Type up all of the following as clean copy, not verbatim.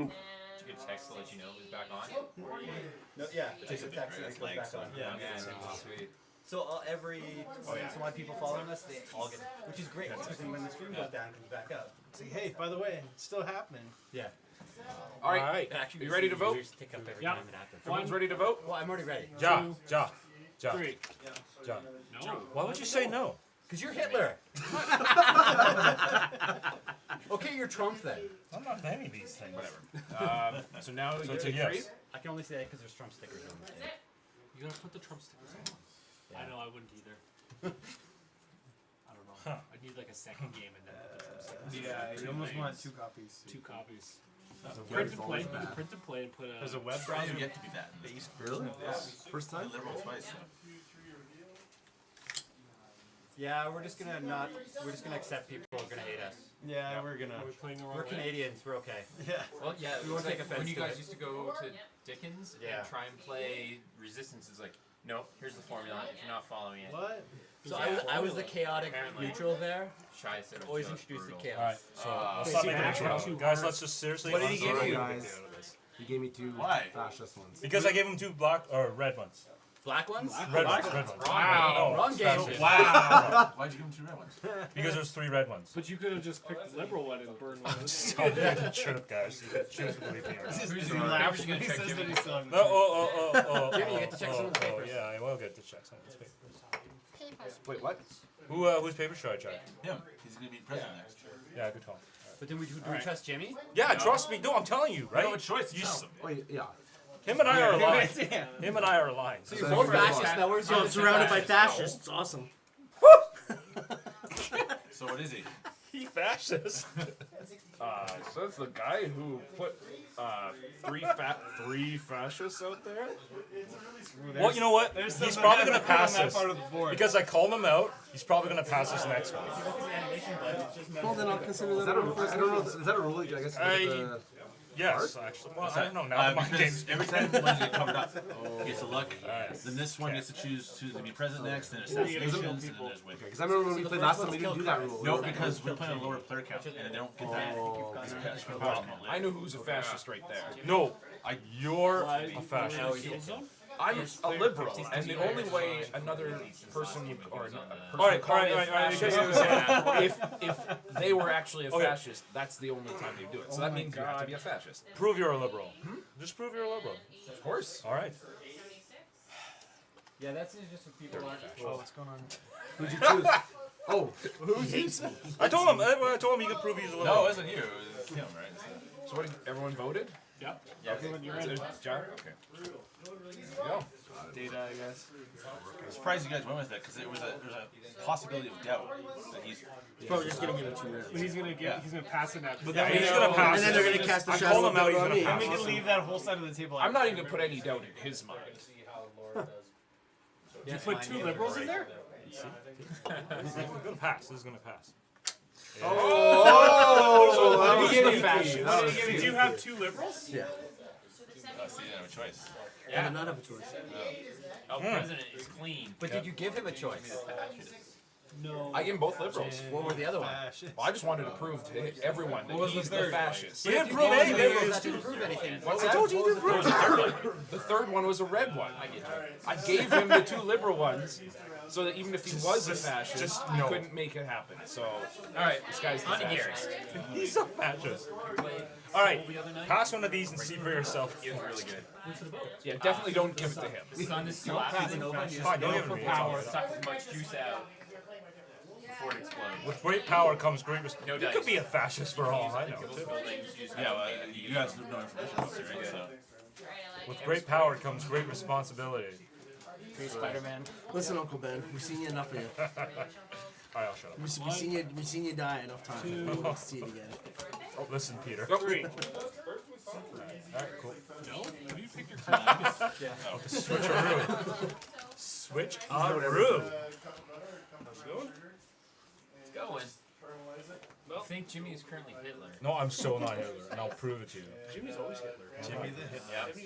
Did you get a text to let you know it was back on? No, yeah. Takes a text and it goes back on. Yeah, sweet. So every so many people following us, they all get, which is great. Because then when the stream goes down, it comes back up. Say, hey, by the way, it's still happening. Yeah. All right. Actually, You ready to vote? Yeah. Everyone's ready to vote? Well, I'm already ready. Ja. 3. No. Why would you say no? Because you're Hitler. Okay, you're Trump then. I'm not naming these things. Whatever. So now you it's a take yes. 3. I can only say that because there's Trump stickers on this thing. You gotta put the Trump stickers on. Yeah. I know, I wouldn't either. I don't know. I'd need like a second game and then put the Trump stickers. Yeah, you almost want 2 copies. 2 copies. Print Print and play. Print and play and put a. There's a web Try browser. yet to be that. Really? First time? Liberal twice. Yeah, we're just gonna accept people who are gonna hate us. Yeah, we're gonna. Are we playing the wrong We're way? Canadians, we're okay. Yeah. Well, yeah, We won't take offense when you to guys it. used to go to Dickens Yeah. and try and play Resistance, it's like, no, here's the formula. If you're not following it, What? So I was the chaotic neutral there. Shy said Always introduce the chaos. Alright, so I'll Okay, stop see, making actually, it. two Guys, hearts. let's just seriously. What did he give Sorry, you? guys. He gave me 2 Why? fascist ones. Because I gave him 2 black or red ones. Black ones? Red ones. Red ones. Wow. Wrong game. Wow. Why'd you give him 2 red ones? Because there's 3 red ones. But you could have just picked the liberal one and burned one of those. Stop being the truth, guys. You can choose to believe me or not. Who's He the laughs gonna when he check says Jimmy? that he's still on the Oh, Jimmy, you get to check some of the papers. Yeah, I will get to check some of these papers. Wait, what? Whose papers should I check? Him. He's gonna be president next. Yeah, good call. But then do we trust Jimmy? Yeah, trust me. No, I'm telling you, right? No choice. You No. Wait, yeah. Him and I are aligned. Yeah. Him and I are aligned. So you're both fascists now. Where's your surrounded by fascists. It's awesome. So what is he? He fascist. So that's the guy who put 3 fascists out there? Well, you know what? He's probably gonna pass that this part of the board. because I called him out. He's probably gonna pass this next one. Well, then I'll consider that a rule. I don't know. Is that a rule? I guess. Yes, actually. Well, I don't know now. My game's Every time the ones get covered up, he gets a look. Then this one gets to choose to be president next, then assassinations, and then there's win. Because I remember when we played last time, we didn't do that rule. No, because we're playing a lower player count, and they don't get that. It's power count. I know who's a fascist right there. No, you're a fascist. I'm a liberal, and the only way another person or a person Alright, call me a alright, fascist if they were actually a fascist, that's the only time they do it. So that means you have to be a fascist. Prove you're a liberal. Just prove you're a liberal. Of course. All right. Yeah, that's just what people aren't. Oh, what's going on? Who'd you choose? Oh, I told him. I told him you could prove he's a liberal. No, it wasn't you. It was him, right? So what? Everyone voted? Yep. Yeah. You're in. John? Okay. Go. Data, I guess. I'm surprised you guys went with it because there's a possibility of doubt that he's. probably just gonna give it 2 minutes. But he's gonna pass it now. But Yeah, then he's gonna pass. And then they're gonna cast the I shadow called him out. He's on gonna me. And we pass. can leave that whole side of the table. I'm not even gonna put any doubt in his mind. You put 2 liberals in there? This is gonna pass. This is gonna pass. Oh, Did he's the fascist. Did you have 2 liberals? Yeah. So you didn't have a choice. I did not have a choice. Oh, president is clean. But did you give him a choice? No. I gave him both liberals. What were the other ones? Well, I just wanted to prove to everyone that was the he's the third? fascist. He didn't prove anything. That didn't prove anything. What's I that? told you he didn't prove anything. The third one was a red one. I gave him the 2 liberal ones, so that even if he was a fascist, he couldn't make it happen. So, all right, this guy's the fascist. He's a fascist. All right, pass one of these and see for yourself. He was really good. Yeah, definitely don't give it to him. Sun is still active. Fine, don't give it to me. It's all good. Suck as much juice out before it explodes. With great power comes great No You dice. could be a fascist for all I know. Too. Yeah, well, you guys have no information about it, right? So. With great power comes great responsibility. Spider-Man. Listen, Uncle Ben, we've seen you enough of you. All right, I'll shut up. We've seen you die enough times. We won't see it again. Oh, listen, Peter. 3. All right, cool. No? Have you picked your card? Switcheroo. Switcheroo. How's it going? It's going. I think Jimmy is currently Hitler. No, I'm so not Hitler, and I'll prove it to you. Jimmy's always Hitler. Jimmy the Hitler.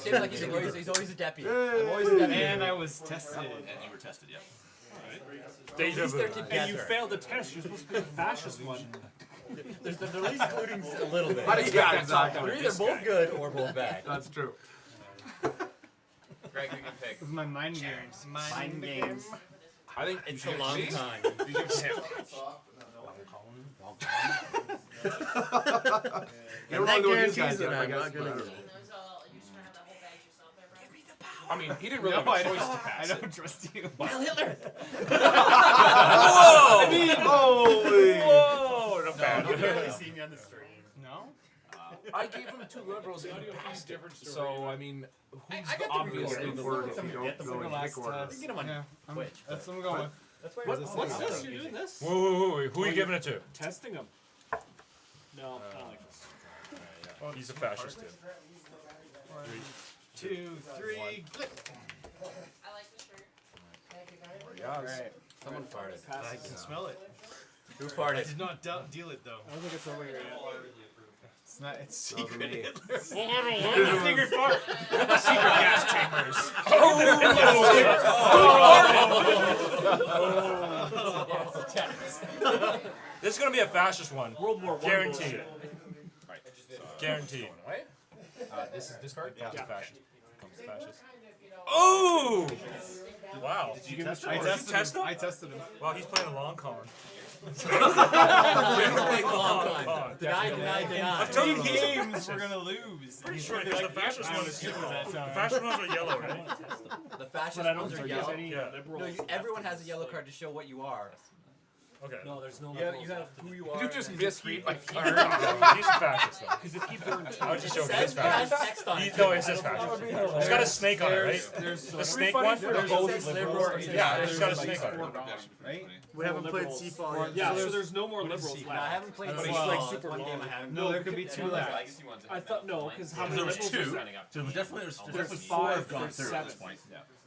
Say it like he's always a deputy. I'm always a deputy. And I was tested. And you were tested, yeah. Deja vu. They're together. And you failed the test. You're supposed to be the fascist one. There's at least including a little bit. I'd expect that top They're one. either both good or both bad. That's true. Greg, you can pick. This is my mind games. Mind games. I think It's a long time. You give him. Never that mind going these guarantees guys that yet, I I'm guess, not gonna but- get it. I mean, he didn't really No, have I a choice don't. to pass I it. don't trust you. Hitler. Holy! Oh, not bad. You barely see me on the stream. No? I gave him 2 liberals and he passed it. So, I mean, who's I got the obviously recording. the Word word? if you Get the don't go in last pick order. test. Get him on Yeah, Twitch. that's what I'm going with. That's why What's this? You're doing this? Wait. Who are you giving it to? Testing them. No, I don't like this. He's a fascist, dude. 2, 3, click. Yes. Someone farted. I can smell it. Who I farted? did not deal it though. I don't think it's over here yet. It's not. It's Those are secret. me. Secret fart. Secret gas chambers. This is gonna be a fascist one. World War I Guaranteed. bullshit. Right. Guaranteed. Right? This is this card? Yeah. Fascist. Comes to fascist. Oh! Wow. I tested test him. him? I tested him. Well, he's playing a long con. Long time. Deny. telling you, Three games we're gonna lose. Pretty sure because the fascist one is the fascist ones are yellow, right? The fascist But I don't ones are think there's yellow. any Yeah. liberals. No, everyone has a yellow card to show what you are. Okay. No, there's no Yeah, liberals. you have who you are. You just misread my He's card. a fascist though. Because if you burn I was just joking. Says He's fascist. text on it. No, it says fascist. He's got a snake on it, right? There's The snake one? There's both liberals. Yeah, he's got a snake on it. right? We haven't played Seafall Yeah, yet. so there's no more liberals No, I left. haven't played But Seafall. it's like It's super one game I long. haven't. No, there could be 2 left. I thought no, because how many There was liberals? 2. was So there's definitely 4 5 have gone for through at 7. this point.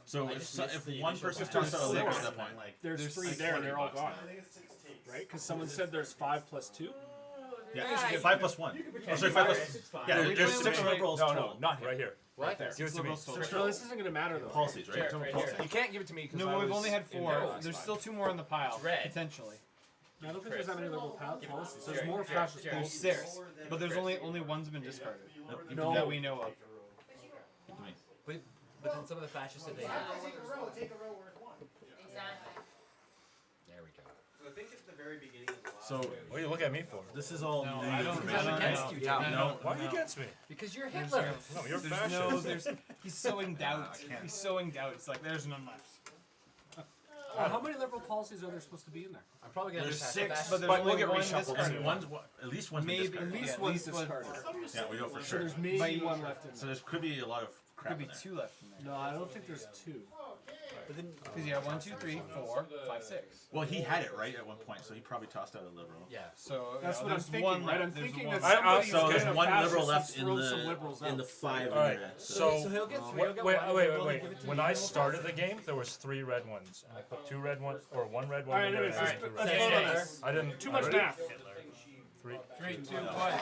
So if one person starts out a liquor at that point, There's 3 there, and they're all gone. Right? Because someone said there's 5 plus 2. yeah, 5 plus 1. Oh, sorry, 5 plus. Yeah, there's 6 liberals. No, total. not here. Right here. What? Give it to me. No, this isn't gonna matter though. Policies, right? You can't give it to me because No, we've only had 4. There's still 2 more in the pile. Red. Potentially. I don't think there's that many liberal policies. There's more fascist There's policies. 6. But there's only one's been discarded. No. That we know of. But then some of the fascists said they had. There we go. So I think at the very beginning of the last So What do you look at me for? this is all No, new I don't. information. I against don't you, know. Jimmy. No. Why are you against me? Because you're Hitler. No, you're There's fascist. no. There's. He's sowing doubt. He's sowing doubt. It's like there's none left. How many liberal policies are there supposed to be in there? I'm probably gonna There's pass 6, the But there's But only we'll get one reshuffled discarded. And one's at least one's been Maybe discarded. at least At one's least discarded. Yeah, we know for So sure. there's maybe one left in So there. there could be a lot of crap Could be in there. 2 left in there. No, I don't think there's 2. But then, because you have 1, 2, 3, 4, 5, 6. Well, he had it right at one point, so he probably tossed out a liberal. Yeah. So That's you what know, I'm there's thinking, one right? I'm left. There's thinking one that left. somebody's So there's getting a one fascist liberal and left in throw some liberals the out. 5 in Alright, there. so So he'll get 3. He'll get wait, one. wait, We'll wait. give it to When you. I started the game, there was 3 red ones, and I put 2 red ones or 1 red one. Alright, in there, anyways, and let's 2 let's red. vote on this. I didn't. Too much ready? math. 3. 3, 2, 1.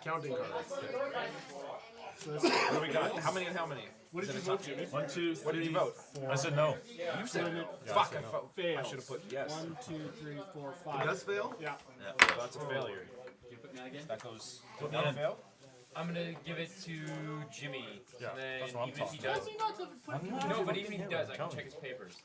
Counting cards. What do we got? How many and how many? What did you vote, Jimmy? 1, 2, 3. What did you vote? I said no. You said no. Yeah, Fuck, I I said vote. I Fails. should have put yes. 1, 2, 3, 4, It 5. does fail? Yeah. That's a failure. You put me on again? That goes. Put me on fail. I'm gonna give it to Jimmy. Yeah, and then that's what I'm even if he talking does, no, but even if he does, I can check his papers.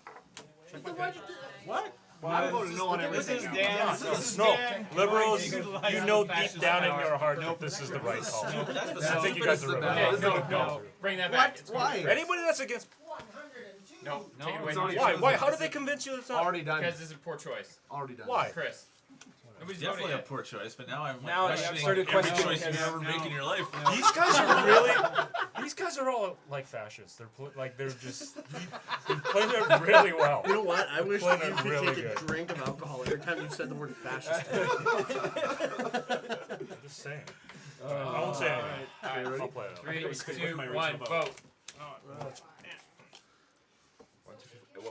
What? I voted no on This everything. is Dan. This is No, Dan. liberals, Utilize you know fascist deep down in power. your heart that this is the right call. That's I think you guys are the right. best. Okay, no. Bring that back. It's Why? Anybody that's against. No. No, Take it away it's from already me. Why? chosen. Why? How did they convince you it's not? Already done. Because this is a poor choice. Already done. Why? Chris. Nobody's Definitely voted a yet. poor choice, but now I'm like Now I've questioning started every questioning choice you've ever no. made in your life. These guys are really. These guys are all like fascists. They're like they're just. They're playing it really well. You know what? I wish Playing that you it could really take a good. drink of alcohol every time you said the word fascist. Just saying. I won't say anything. Alright, I'll play it out. 3, 2, 1, vote.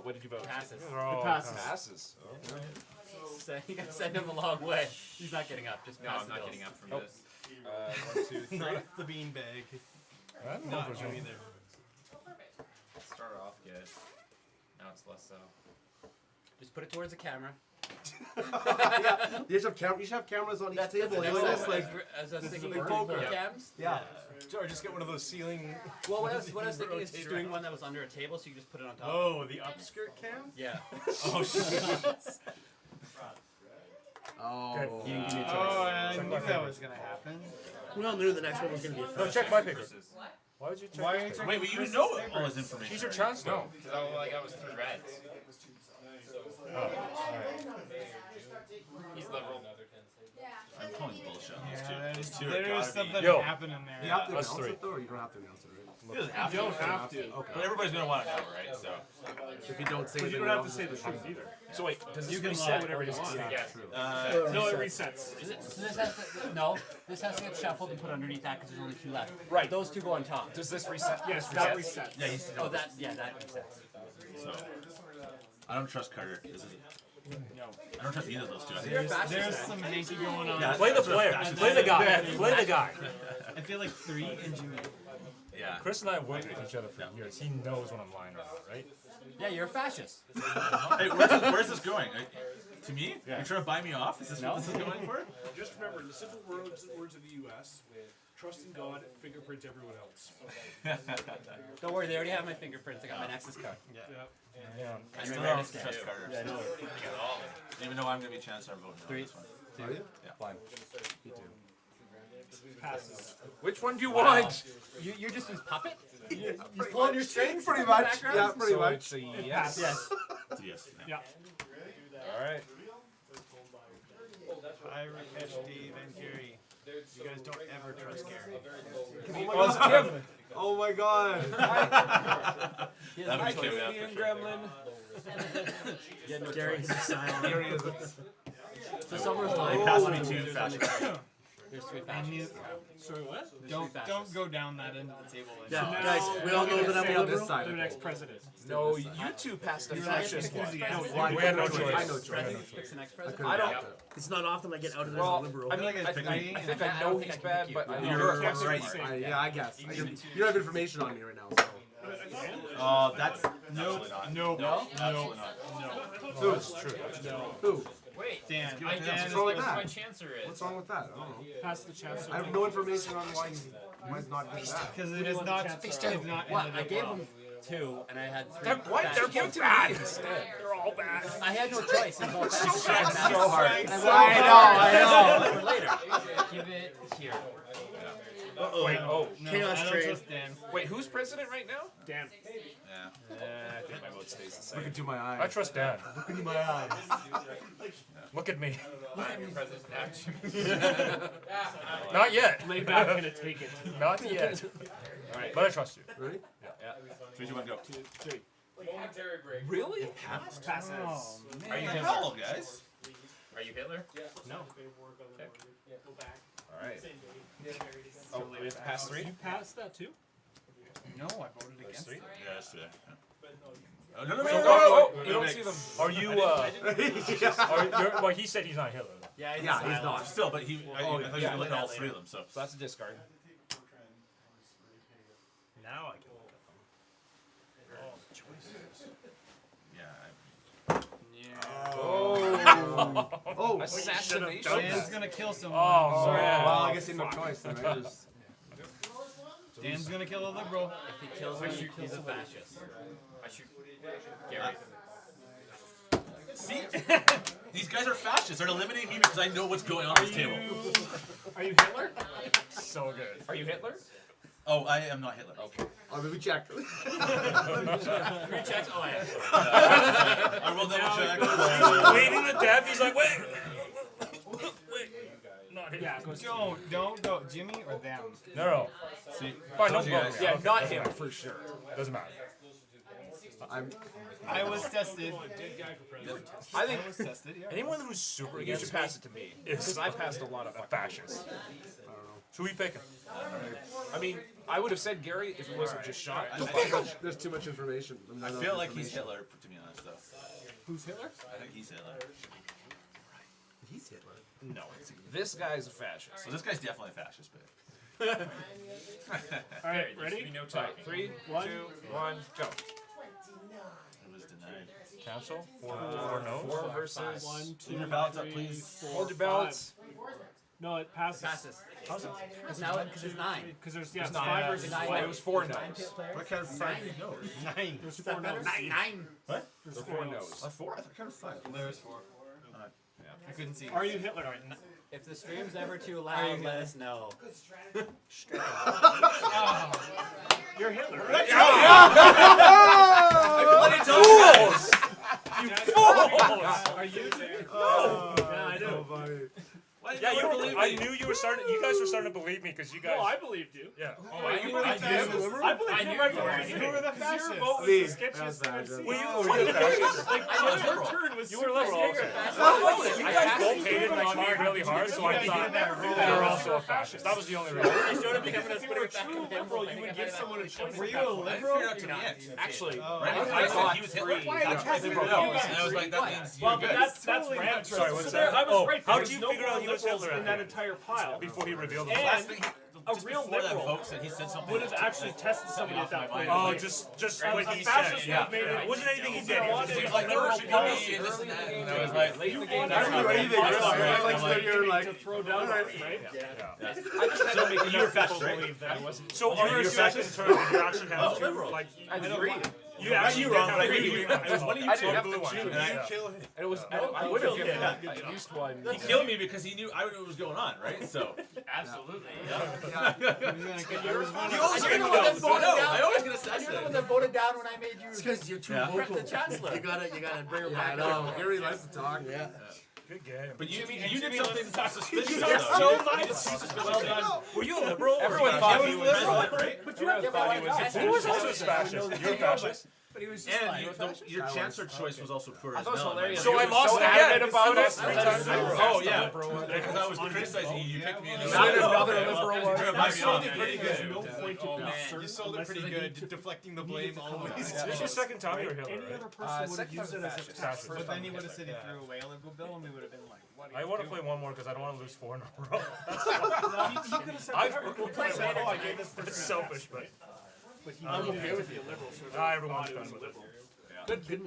What did you vote? Passes. They're all passes. Passes. You gotta send him a long way. He's not getting up. Just No, pass I'm the not bills. getting up from Nope. this. 1, 2, 3. Not the beanbag. I don't know Not if you there's either. Started off good. Now it's less so. Just put it towards the camera. Yeah. You should have cameras on each table. That's You know, just like as I was thinking, big poker poker. cams. yeah. Or just get one of those ceiling. Well, what I was thinking is just doing one that was under a table, so you just put it on top. Oh, the upskirt cam. Yeah. Oh shit. Oh. You didn't give me a choice. Oh, I knew that was gonna happen. We all knew the next one was going to be a No, check my picker. Why would you check? Why are you checking Wait, but you Chris's know papers? all this information. He's your right? chance No, because all I got was 3 reds. He's liberal. I'm calling bullshit on Yeah, these two. there is something Yo. happening You there. have to Us announce three. it though, or you don't have to announce it, right? He doesn't have You to. don't have to. But everybody's gonna want to know, right? So. If you don't say But it, you then don't have to you're say the also- truth either. So wait, does this You can reset lie whatever or you does it want. stay? Yeah. No, it resets. So this has to, no, this has to get shuffled and put underneath that because there's only 2 left. Right. Those 2 go on top. Does this reset? Yes, that resets. Yeah, he's. Oh, that resets. So. I don't trust Carter. This is. No. I don't trust either of those two. I think There's some Yankee going on. Yeah. Play the player. Play the guy. Play the guy. I feel like 3 and Jimmy. Yeah. Chris and I have worked with each other for years. He knows when I'm lying or not, right? Yeah, you're a fascist. Hey, where's this going? To me? Yeah. You're trying to buy me off? Is this what this is going for? Just remember, in the simple words of the U.S., trust in God, fingerprint everyone else. Don't worry, they already have my fingerprints. I got my Nexus card. Yeah. Yeah. I still don't trust Carter. Yeah, I know. Even though I'm going to be Chancellor, I'm voting no on this one. Are you? Fine. Passes. Which one do you want? You're just his puppet? You pulling your strings? Pretty in the much. background? Yeah, pretty So much. it's a yes. Yes. Yes. Yeah. All right. Irish, Dave, and Gary. You guys don't ever trust Gary. Oh my god. Oh my god. That would be Kim, yeah, for sure. Gary's silent. Gary is So Summer's They lying. passed me 2 fashion cards. There's 3 fascists. Sorry, what? Don't Don't go down that end of the table. Yeah. Guys, we all know that I'm Say on this liberal side. to the next president. No, you two passed the fascist one. We had no choice. I know choice. President picks the next president. I don't. It's not often I get outed as a Well, liberal. I mean, I think I know he's bad, but You're you're right. Yeah, I guess. You don't have information on me right now. So. Oh, that's absolutely not. No. No? Absolutely not. Who? Wait. Dan. I Dan just is wrong with what that? my chancellor is. What's wrong with that? I don't know. Pass the chancellor. I have no information on why he's not doing that. Because it is not. It's not. What? ended I up gave well. him 2, and I had 3. They're what? They're fascists. giving to me instead. They're all bad. I had no choice. It was all fascist. So hard. I know. For later. Give it here. Wait, oh. No, Chaos I don't trade. trust Dan. Wait, who's president right now? Dan. Yeah. I think my vote stays the same. Look into my I eyes. trust Dan. Look into my eyes. Look at me. I'm your president now. Not yet. Lay back and take it. Not yet. Alright. But I trust you. Ready? 3, 2, 1, go. Really? Passes. Are you Hell, guys. Are you Hitler? No. Alright. Oh, we have to pass 3? You passed that too? No, I voted against it. Yeah, that's fair. Oh, no, no, no, Oh, no, oh, no, you don't see them. Are you, well, he said he's not Hitler. Though. Yeah, Yeah, he's not. Still, but he. I thought you were going to look at all 3 of them, so. So that's a discard. Now I can look at them. Oh, choices. Yeah. Oh. Assassination. Dan's gonna kill someone. Oh, sorry. Well, I guess he had no choice then, right? Just- Dan's gonna kill a liberal. If he kills me, he's a fascist. I shoot Gary. See? These guys are fascists. They're eliminating me because I know what's going on at this table. Are you Hitler? So good. Are you Hitler? Oh, I am not Hitler. Okay. Oh, we checked. 3 checks? Oh, yeah. I will double check. Waiting to death. He's like, wait. Not Hitler. Yeah, don't go. Jimmy or them? No. See, Fine, told don't you go. guys. Yeah, not him for sure. Doesn't matter. I was tested. I think I was tested. Yeah. Anyone who's super you against should pass it to me. is Because I passed a lot of a fucking fascist. So who you picking? I mean, I would have said Gary if it wasn't just shot. There's too much information. I feel like he's Hitler, to be honest, though. Who's Hitler? I think he's Hitler. He's Hitler. No, this guy's a fascist. So this guy's definitely a fascist, but. All right, ready? No Right, talking. 3, 2, 1, go. It was denied. Cancel? Four no's? 4 versus. 1, 2, your ballots up, 3, please. 4, Hold your 5. ballots. No, it passes. Because now it's 9. Because there's It's 5 versus 9. It was 4 no's. What kind of 5 no's? 9. There's 4 no's. 9. What? There's There's 4 4 no's. no's. 4? I thought kind of 5. There's 4. I couldn't see. Are you Hitler? If the stream's ever too loud, let us know. You're Hitler. Fools! You fools! Are you Jay? No! Yeah, I do. Yeah, I knew you were starting. You guys were starting to believe me because you guys. No, I believed you. Yeah. Oh, I believed you. I believed you right from the beginning. You were the fascist. Your vote was the sketchiest thing I've seen. Were you fascist? Like, your turn was You were liberal also. You guys both hated me really hard, so I thought you were also a fascist. That was the only reason. I showed up becoming a true liberal. You would give someone a choice. Were you a liberal? Actually, I said he was Hitler. And I was like, that means Well, you but guys. that's random. Sorry, what's So that? I was right. How There did you was no figure out more he was liberals Hitler in that entire pile? before he revealed And himself? Last thing, a just real before that liberal vote said he said something. would have actually tested somebody at that point. Oh, just what he said. fascist Yeah. would have made It wasn't anything he did. He was He just was like, like, no, it should be me, and this and that. And I was like, You wanted I don't do anything. I'm like, You're like, to throw down, right? so you were fascist, right? believe that I wasn't. so are you fascist in terms of you actually have to, like, I agree. you actually did have to It was one of you I two. didn't have blue to one. choose. Yeah. It was. I would have given at least one. He killed me because he knew I knew what was going on, right? So. Absolutely. You always get killed. So no, I always get You're the one assassinated. that voted down when I made you because you're too prep vocal. the chancellor. You gotta bring her Yeah, back I know. up. Gary likes to talk. Yeah. Good game. But you did something suspicious. You though. got so You nice. did suspicious though. Were you a liberal? Everyone or thought fascist? he was President, right? But you have to thought he was find out. Who was also a fascist? You're a fascist? But he was just And like, your chancellor choice was also poor I as thought it was well. hilarious. So I You were lost so again. adamant about it. Three times in a row. Oh yeah, because I was criticizing you. You picked me. And Another liberal one. Might be on there. Pretty good. No point to be certain. You sold it pretty good, deflecting the blame always. This is your second time you were Hitler, Any right? other person would have used it as a Fascist. but then he would have said he threw away a liberal bill, and we would have been like, what? I want to play one more because I don't want to lose 4 in a row. He could have said, I gave this. It's selfish, but I'm okay with you, liberal. So everyone's done with it.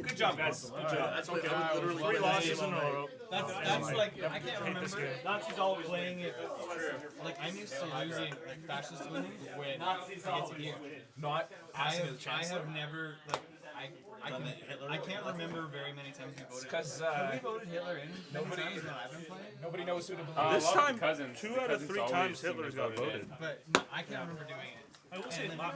good job, guys. Good job. That's okay. I would literally 3 losses in a row. That's like, I can't Hate this remember game. Nazis always playing it. Like, I'm used to losing, like, fascist winning when Nazis get to here. Not I asking the have chancellor. never, like, I can't remember very many times we voted. Because Have we voted Hitler in? nobody- Times when I've been playing? nobody knows who to believe. This time, cousins. 2 out of 3 times Hitler's got voted. But I can't remember doing it. I will say, All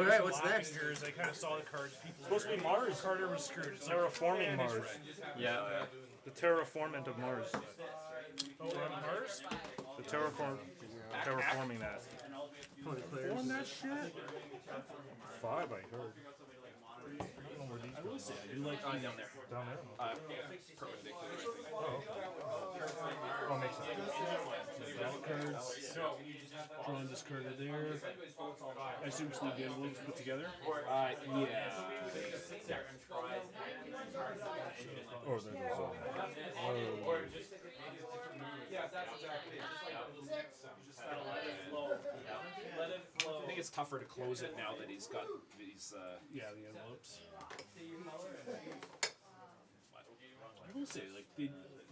right, what's next? years, I kind of saw the cards. People Supposed to be Mars. Carter was screwed. It's like, Terraforming Mars. Yeah. The terraformant of Mars. oh, on Mars? The terraforming that. On that shit? 5, I heard. I will say, I do like down there. Down there. Perpendicular. Oh, makes sense. battle cards. Drawing this card right there. I assume it's the envelopes put together. Yeah. Oh, there goes I think it's tougher to close it now that he's got these. Yeah, the envelopes. I will say, like, they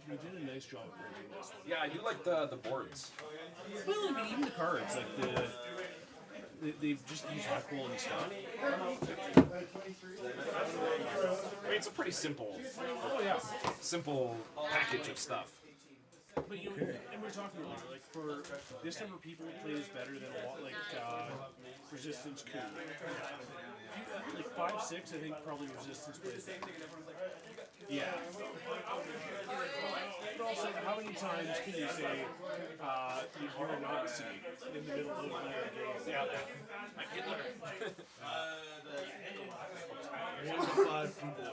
did a nice job of printing this one. Yeah, I do like the boards. Well, I mean, even the cards, like they've just used high quality stuff. I mean, it's a pretty simple, Oh simple package of stuff. but you and we're talking earlier, like for this number of people, it plays better than a lot like Resistance Coup. Like 5-6, I think probably Resistance plays better. Yeah. But also, how many times can you say you're a Nazi in the middle of a game? Yeah. Like Hitler. 1 to 5 people.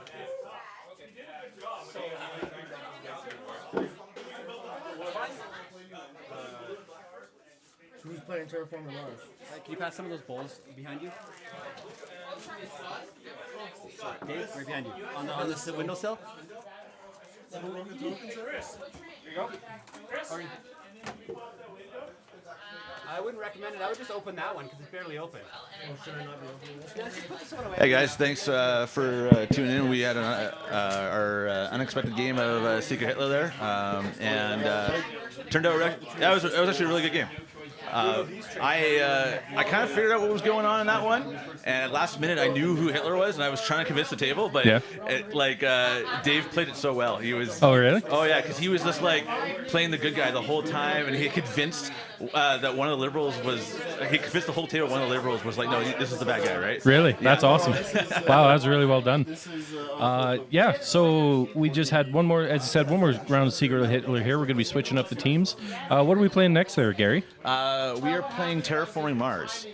Who's playing Terraforming Mars? Can you pass some of those bowls behind you? Dave, right behind you. On the windowsill? There is. There you go. I wouldn't recommend it. I would just open that one because it's barely open. Should I not be opening this? Yeah, let's just put this one away. Hey guys, thanks for tuning in. We had our unexpected game of Secret Hitler there, and turned out that was actually a really good game. I kind of figured out what was going on in that one, and at last minute I knew who Hitler was, and I was trying to convince the table, but Dave played it so well. He was. Oh really? Oh yeah, because he was just like playing the good guy the whole time, and he convinced that one of the liberals was. He convinced the whole table one of the liberals was like, no, this is the bad guy, right? Really? Yeah. That's awesome. Wow, that's really well done. Yeah, so we just had one more, as I said, one more round of Secret Hitler here. We're going to be switching up the teams. What are we playing next there, Gary? We are playing Terraforming Mars.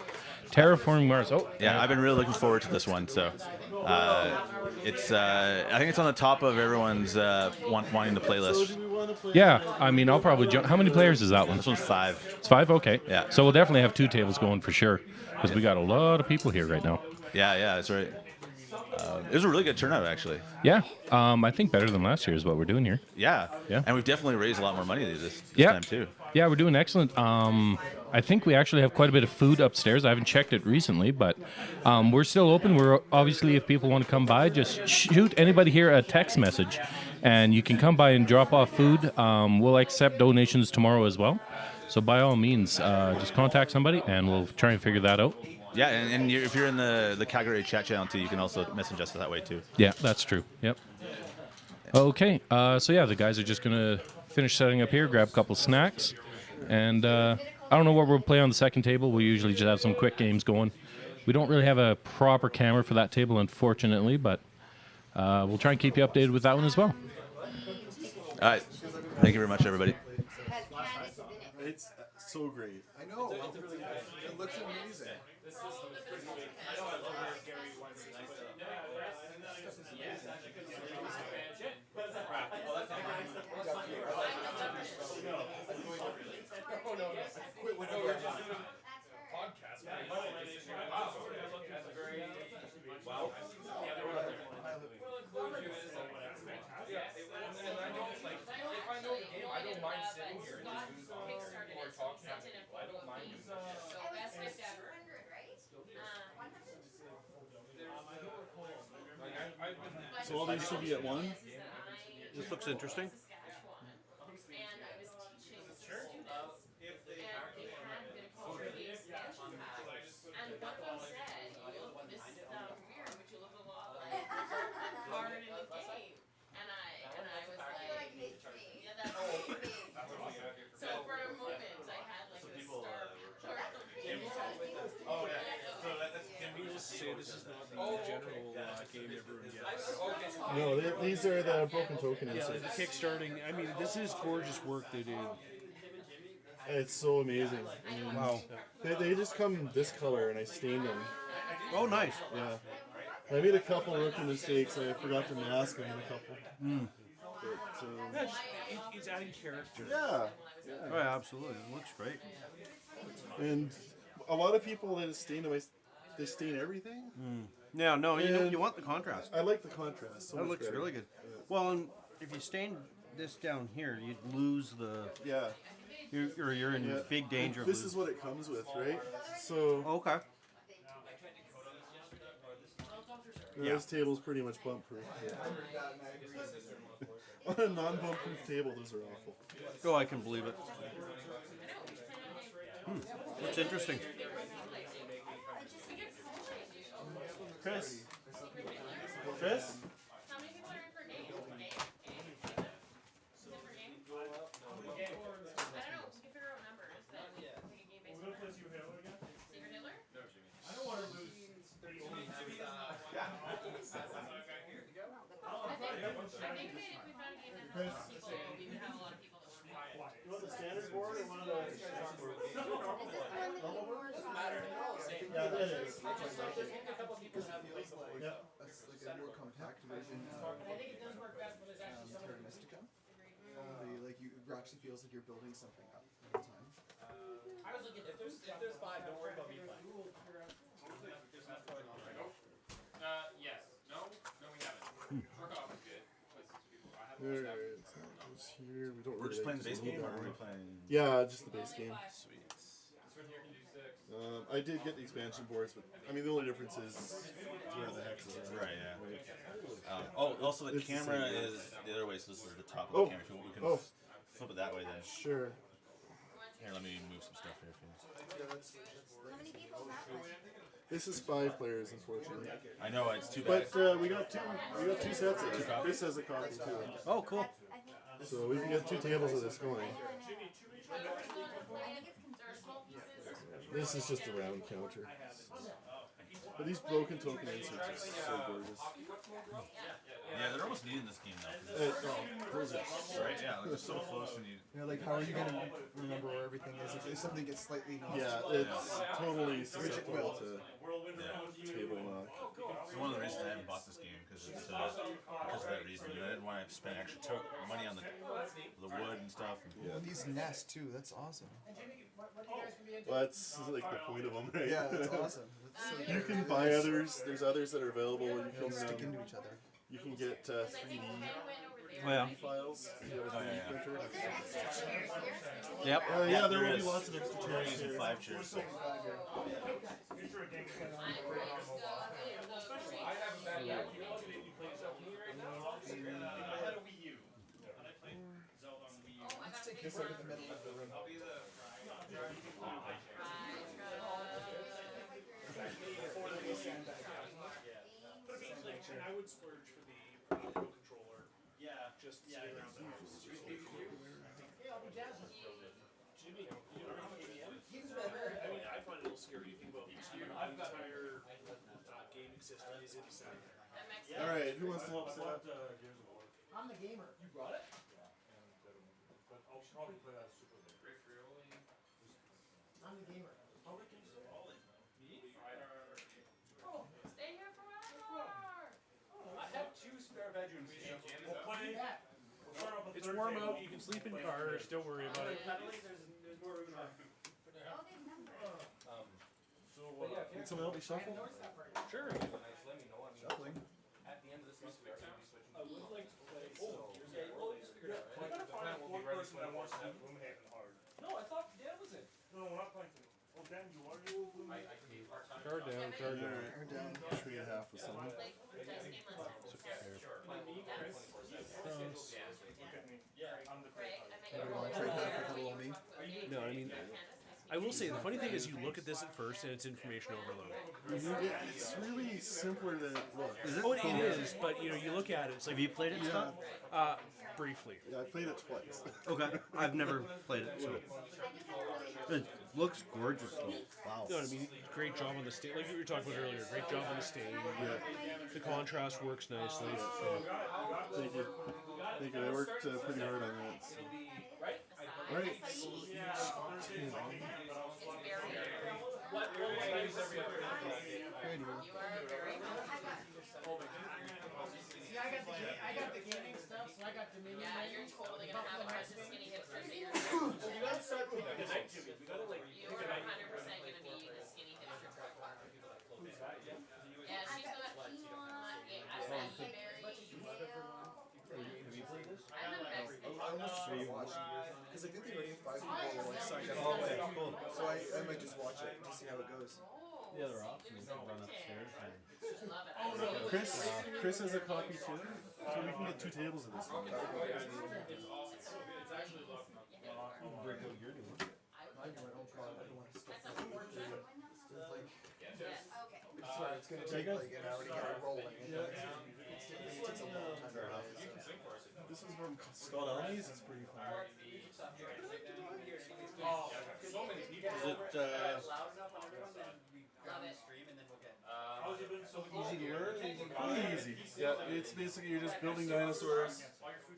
Terraforming Mars. Oh, yeah. I've been really looking forward to this one. So it's I think it's on the top of everyone's wanting to play list. Yeah, I mean, I'll probably jump. How many players is that one? This one's 5. It's 5? Okay. Yeah. So we'll definitely have 2 tables going for sure, because we got a lot of people here right now. Yeah, that's right. It was a really good turnout, actually. Yeah, I think better than last year is what we're doing here. Yeah. And we've definitely raised a lot more money this time, too. Yeah, we're doing excellent. I think we actually have quite a bit of food upstairs. I haven't checked it recently, but we're still open. We're obviously, if people want to come by, just shoot anybody here a text message, and you can come by and drop off food. We'll accept donations tomorrow as well. So by all means, just contact somebody, and we'll try and figure that out. Yeah, and if you're in the Calgary chat channel, too, you can also message us that way, too. Yeah, that's true. Yep. Okay, so yeah, the guys are just going to finish setting up here, grab a couple snacks, and I don't know what we'll play on the second table. We usually just have some quick games going. We don't really have a proper camera for that table, unfortunately, but we'll try and keep you updated with that one as well. All right. Thank you very much, everybody. It's so great. I know. It looks amazing. So all these should be at 1. This looks interesting. This is not the general game everyone gets. No, these are the broken token inserts. Yeah, the kickstarting. I mean, this is gorgeous work they did. It's so amazing. Wow. They just come this color, and I stained them. Oh, nice. Yeah. I made a couple rookie mistakes. I forgot to mask them in a couple. But, it's adding character. Yeah. Oh, yeah, absolutely. It looks great. And a lot of people that stain them, they stain everything. Yeah, no, you want the contrast. I like the contrast. So that much looks better. really good. Well, and if you stain this down here, you'd lose the. Yeah. You're in big danger. This is what it comes with, right? So. Okay. This table's pretty much bump proof. On a non-bump proof table, those are awful. Oh, I can believe it. Looks interesting. Chris? How many people are in for a game? I don't know. We can figure out numbers. Then we can take a game based on that. Secret Hitler? I don't want to lose 30 I think that if we found a game that had a lot of people, we would have a lot of people that want to play. You want the standard board or one of the scratch boards? Normal board? Doesn't matter. Yeah, that is. Yeah. That's like a more compact version of Terra Mystica. It actually feels like you're building something up at the time. I was looking, if there's 5, don't worry about me playing. Yes. No, we haven't. Short off is good. Alright, so here we don't We're really just playing the like base game, or are we playing? Yeah, just the base game. Sweet. I did get the expansion boards, but I mean the only difference is where the hexes are. Right, yeah. Right. Also the It's the camera same. is the other way, so this is the top of Oh. the camera. If we can Oh. flip it that way, then. Sure. Here, let me move some stuff here for you. How many people is that one? This is 5 players, unfortunately. I know, it's too bad. But we got two sets of it. Chris has a copy too. Oh, cool. So we can get 2 tables of this going. This is just a round counter. But these broken token inserts are so gorgeous. Yeah, they're almost needed in this game though. Those are Right? Yeah, like they're so close and you. You know, like how are you gonna remember where everything is if something gets slightly knocked? Yeah, it's totally susceptible to table knock. It's one of the reasons I haven't bought this game because of that reason. You know, I didn't want to spend extra money on the wood and stuff. And these nests too. That's awesome. Well, that's like the point of them, right? Yeah, that's awesome. That's so You can buy others. There's others that are available. You They'll can stick into each other. You can get 3D Oh, yeah. files. If you have a 3D printer. Yep. Yeah, there will be lots of extra chairs Using here. 5 chairs. Let's take this out of the middle of the room. And I would splurge for the Pro controller. Yeah. Just sitting around the house. Jimmy, you know KBM? I mean, I find it a little scary to think about the entire gaming system is inside there. Alright, who wants to help set up? I'm the gamer. You brought it? But I'll probably play that super late. I'm the gamer. Stay here forever. I have 2 spare bedrooms. We'll play. Yeah. It's warm out. You can sleep in cars. Don't worry about it. There's more room in our. Oh, they've numbered. Need someone help me shuffle? Sure. Shuffling. At the end of this month, I would like to play. Oh, yeah, well, just figured it out. I gotta find a 4th person that wants to do Gloomhaven hard. No, I thought Dan was in. No, we're not playing. Oh, Dan, you want to do Gloomhaven? Card down, card down. Trade a half with someone. No, I mean, I will say the funny thing is you look at this at first and it's information overload. It's really simpler than it looks. Oh, it is, but you know, you look at it. It's like, Have you played it, Scott? briefly. Yeah, I played it twice. Okay. I've never played it, so. It looks gorgeous, though. Wow. You know what I mean? Great job on the stage. Like you were talking about earlier, great job on the stage. Yeah. The contrast works nicely. Thank you. Thank you. I worked pretty hard on that. So. Alright. See, I got the gaming stuff, so I got Dominion. Yeah, you're totally gonna have a bunch of skinny hipsters at your You gotta start with You are 100% gonna be the skinny hipster truck. Yeah, she's not. I said Have you played this? I'm the best. I almost just want to watch it because I think they already have 5 people like signed up. Oh, okay, cool. So I might just watch it to see how it goes. The other option is to run upstairs and. Love it. Chris has a copy too. So we can get 2 tables of this one. Break out your new one. I don't want to That's a portrait. like. Yes. Okay. Sorry, it's gonna take like an hour to get it rolling. It takes a long time to realize. This is from Scott Elmies. It's pretty fun. Is it, Love it. Easy to learn? Pretty easy. Yeah, it's basically you're just building dinosaurs,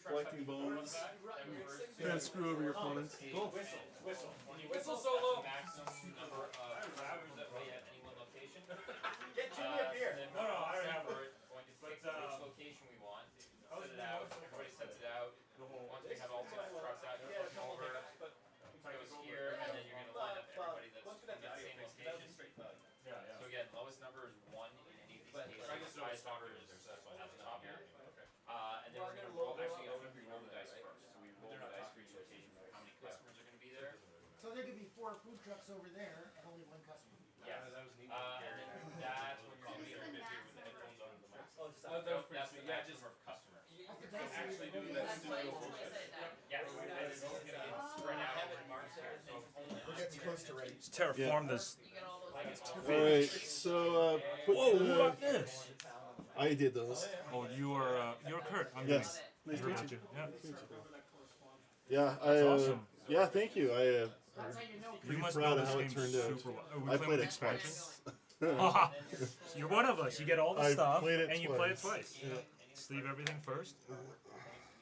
collecting bones, trying to screw over your opponents. Cool. Whistle solo. Maximum number of drivers that play at any one location. Get Jimmy up here. No, I don't have it. Going to pick which location we want. Set it out. Everybody sets it out. Once we have all 6 trucks out, you flip them over. Goes here, and then you're going to line up everybody that's in that same location. So again, lowest number is 1 in any of these cases. Highest number is at the top here. And then we're going to roll. Actually, we roll the dice first. So we roll the dice for each location for how many customers are going to be there. So there could be 4 food trucks over there and only 1 customer. terraform this. Alright, so put Whoa, the... who got this? I did those. Oh, you're Kurt. I'm Yes. Nice Nice to meet you. Yeah. Yeah, That's awesome. Yeah, thank you. I'm You pretty must proud know of this how it game turned out. super well. I We played with it twice. You're one of us. You get all the I stuff, played it and you play it twice. twice. Sleeve everything first.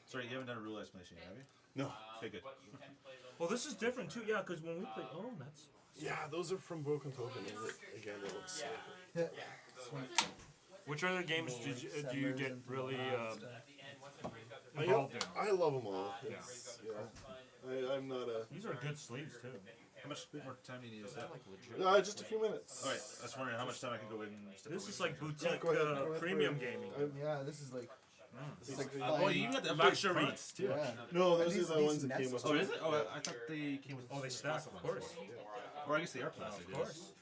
Sorry, you haven't done a rule explanation yet, have you? No. Okay, good. Well, this is different too. Yeah, because when we play, that's. Yeah, those are from Broken Token. Again, it looks Which other games do you get really I involved in? love them all. Yeah. I'm not a... These are good sleeves too. How much more time do you need? Is that like legit? Just a few minutes. Alright, I was wondering how much time I can go in. This is like boutique go ahead premium for it. gaming. Yeah, this is like. This is like Oh, you even got the luxury fronts too. Yeah. No, those are the ones that came with Oh, is it? Oh, I thought they came with. Oh, they stack, of course. Or I guess they are plastic. Of course.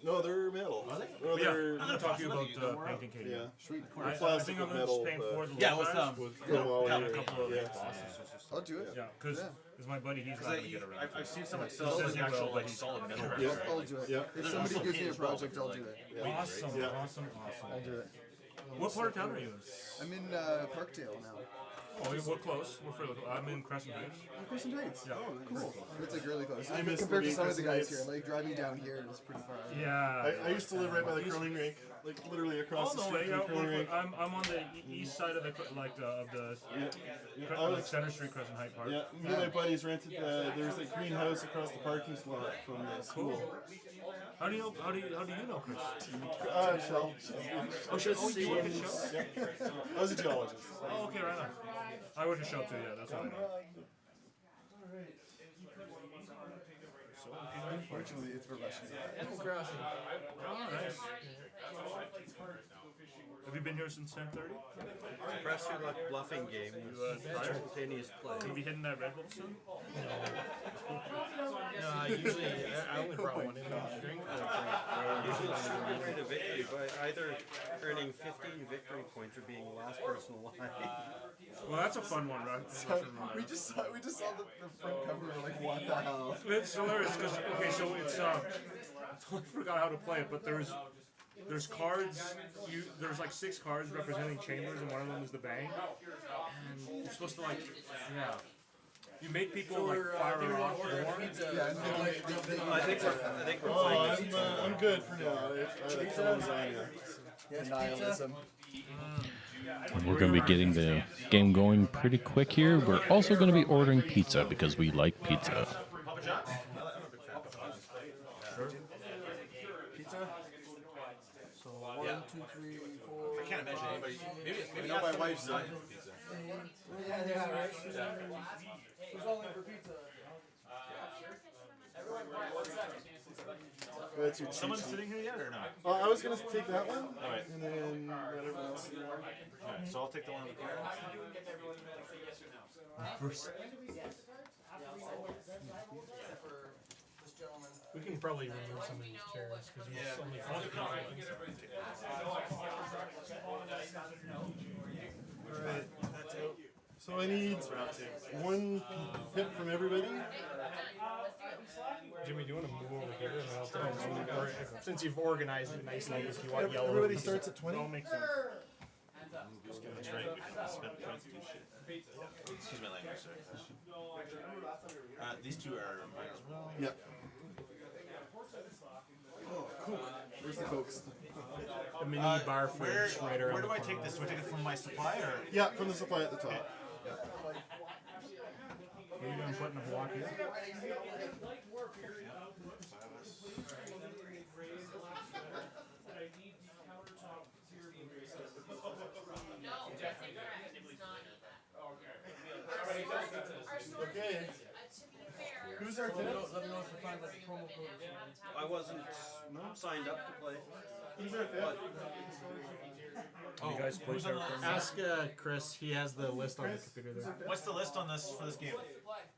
No, they're metal. Are they? Well, Yeah, they're... I'm gonna talk to you about painting Katie. Yeah. Sweet. I Plastic think I'm with gonna metal. just paint for the Yeah, logos with chrome all and a over. couple of Yeah. bosses. I'll do it. Yeah, because my buddy, he's not gonna get around. I've seen someone He sell says like he will, actual but like he's- solid metal. Yeah. I'll do it. Yeah. If somebody gives me a project, I'll do it. Awesome, Yeah. awesome. I'll do it. What part of town are you in? I'm in Parkdale now. Oh, we're close. We're fairly close. I'm in Crescent Heights. Crescent Heights. Yeah. Oh, cool. It's like really close. I miss Compared to living some of the Crescent guys here, Heights. like driving down here is pretty far. Yeah. I used to live right by the curling rink, like literally across the Oh no street way! from the curling rink. I'm on the east side of the like Center Street, Crescent Height Park. Yeah, me and my buddies rented there's a greenhouse across the parking lot from the school. How do you know? How do you know, Chris? Shell. Oh, you work at Shell? Yeah. I was a geologist. Oh, okay, right on. I work at Shell too. Yeah, that's what I know. Unfortunately, it's for Russian. Oh, nice. Have you been here since 10:30? Press your luck bluffing game. Simultaneous play. Have you hitting that Red Bull soon? No, usually I only brought one in to drink. Usually surrender to victory by either earning 15 victory points or being the last person alive. Well, that's a fun one, right? We just saw the front cover. We're like, what the hell? It's hilarious because so it's I forgot how to play it, but there's cards. There's like 6 cards representing chambers, and one of them is the bank. And you're supposed to you make people fire off more. I think we're playing. I'm good for now. I had a ton of lasagna. Nihilism. We're going to be getting the game going pretty quick here. We're also going to be ordering pizza because we like pizza. Papa John's? Pizza? So 1, 2, 3, 4. I can't imagine anybody. Maybe know my wife's son. pizza. Yeah, right. Who's all in for pizza? That's your Someone cheat sheet. sitting here yet or not? I was gonna take that one. All right. And then let everyone else sit around. All right. So I'll take the one in the corner. We can probably remove some of these chairs because there's only 5 people. Alright, that's out. So I need 1 pip from everybody. Jimmy, do you want to move over here? And I'll tell you, or since you've organized it nicely, if you want yellow. Everybody starts at 20. All makes sense. That's right. Spent points to do shit. Excuse my language, sorry. These two are mine as well. Yep. Oh, Coke. Where's the Cokes? A mini bar fridge right around. Where do the I corner. take this? Do I take it from my supply or? Yeah, from the supply at the top. Are you going to put in a block here? Okay. Who's our fifth? Let me know if you find like a promo code. I wasn't signed up to play. Who's our fifth? You guys play Terraform? Ask Chris. He has the list on the computer there. What's the list on this for this game?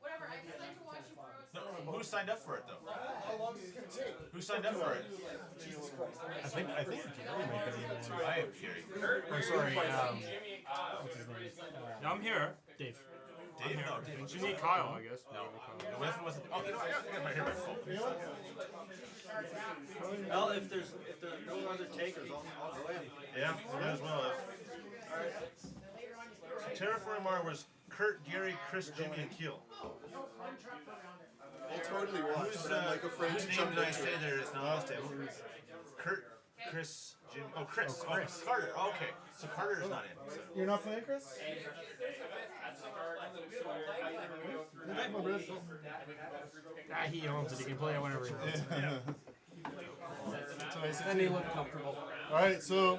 Whatever, I just like to watch you throw No, who signed up for it though? How long is this going to take? Who signed up for it? I think Gary might be the one. I am Gary. Or sorry, what's his name? I'm here. Dave. Dave? No, You need Kyle, I guess. No. What if it wasn't? Oh, you know what? I got my hair right phone. Well, if there's no other takers, I'll go in. Yeah, might as well. Terraforming Mars was Kurt, Gary, Chris, Jimmy, and Keel. I'll totally watch. Who's but I'm like afraid whose to name jump did I into say it. there? It's not last time. Kurt, Chris, Jimmy. Oh, Chris. Oh, Carter. Oh, okay. So Carter is not in. You're not playing, Chris? He owns it. He can play it whenever he wants. And he looked comfortable. Alright, so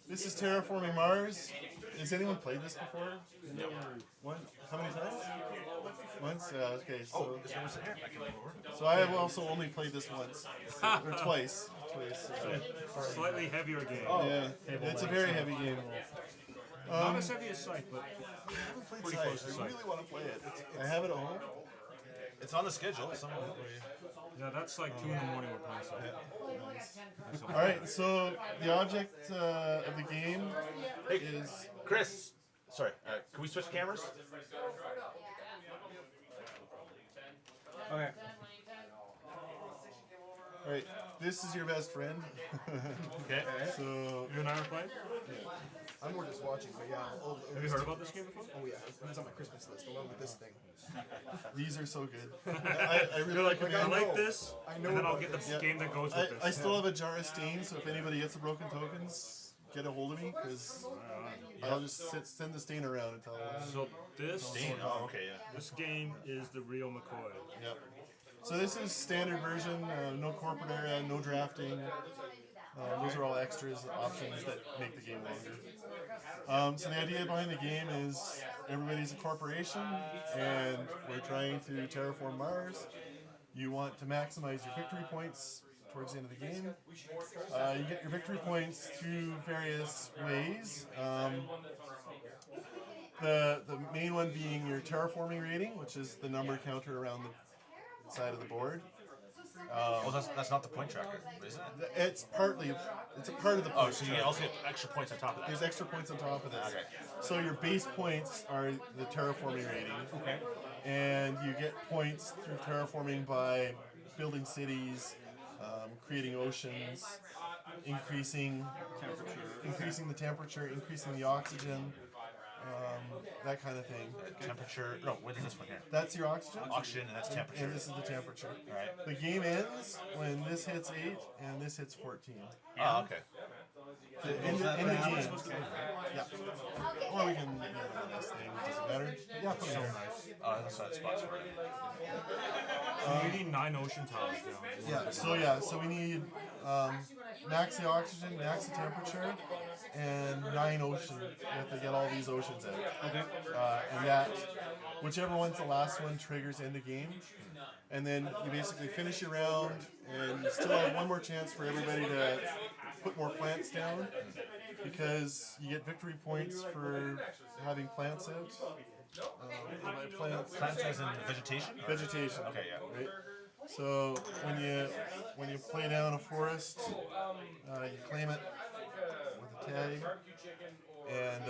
this is Terraforming Mars. Has anyone played this before? No. One? How many times? Once? Yeah, okay. So I have also only played this once. Or twice. Slightly heavier game. Yeah, it's a very heavy game. Not as heavy as Sight, but pretty close to I Sight. really want to play it. I have it at home. It's on the schedule. Someone. Yeah, that's like 2 in the morning we're playing Sight. Alright, so the object of the game is... Chris. Sorry. Can we switch cameras? Okay. Alright, this is your best friend. Okay. So... You and I are playing? Yeah. I'm more just watching, but yeah. Have you heard about this game before? Oh yeah, it's on my Christmas list along with this thing. These are so good. I really like I like this, I know and then I'll about get this. the game that goes with this. I still have a jar of Stain, so if anybody gets the broken tokens, get a hold of me, because I'll just send the Stain around until... So this... Stain, oh, okay, yeah. This game is the real McCoy. Yep. So this is standard version, no corporate area, no drafting. Those are all extras, options that make the game longer. So the idea behind the game is everybody's a corporation, and we're trying to terraform Mars. You want to maximize your victory points towards the end of the game. You get your victory points through various ways. The main one being your terraforming rating, which is the number counter around the side of the board. Well, that's not the point tracker, is it? It's a part of the point Oh, so you tracker. also get extra points on top of that. There's extra points on top of this. Okay. So your base points are the terraforming rating. Okay. And you get points through terraforming by building cities, creating oceans, increasing the temperature, increasing the oxygen, that kind of thing. Temperature. No, what is this one here? That's your oxygen. Oxygen, and that's temperature. And this is the temperature. Right. The game ends when this hits 8 and this hits 14. Oh, okay. In the game. Yeah. Or we can this thing. Does it matter? Yeah, put it So here. nice. Oh, that's what spots for it. You need 9 ocean tiles down. So we need max the oxygen, max the temperature, and 9 ocean. You have to get all these oceans out. Okay. And that, whichever one's the last one, triggers end of game. And then you basically finish your round, and you still have one more chance for everybody to put more plants down, because you get victory points for having plants out. Plants as in vegetation? Vegetation. Okay, yeah. Right? So when you play down a forest, you claim it with a tag, and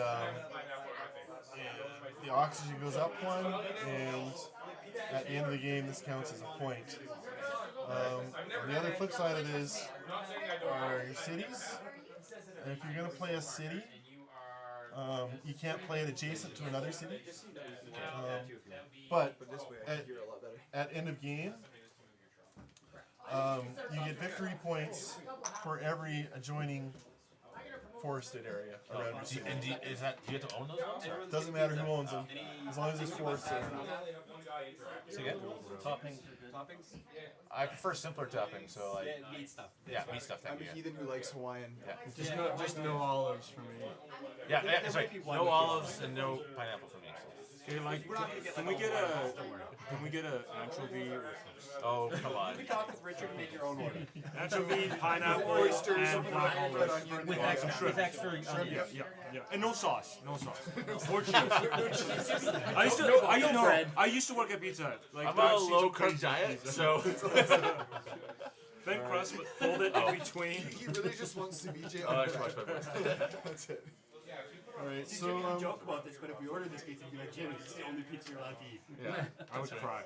the oxygen goes up 1, and at the end of the game, this counts as a point. On the other flip side of this are your cities. And if you're going to play a city, you can't play it adjacent to another city. But at end of game, you get victory points for every adjoining forested area around your city. And do you have to own those ones? Or? Doesn't matter who owns them, as long as it's forested. So again? Toppings? I prefer simpler topping, so like Meat stuff. Yeah, meat stuff. I'm a heathen who likes Hawaiian. Yeah. Just no olives for me. Yeah, that's right. No olives and no pineapple for me. Okay, like, can we get an anchovy? Oh, come on. We talk with Richard and make your own order. Anchovy, pineapple, Oysters, and black olives. with extra onions. Yeah, and no sauce, or cheese. I used to work at Pizza Hut. Like, I'm on a low carb diet, so. Thin crust, but fold it in between. He really just wants ceviche Oh, on that's bread. much better. That's it. Alright, See, so Jimmy would joke about this, but if we ordered this pizza, he'd be like, Jimmy, this is the only pizza you're allowed to eat. Yeah, I would cry.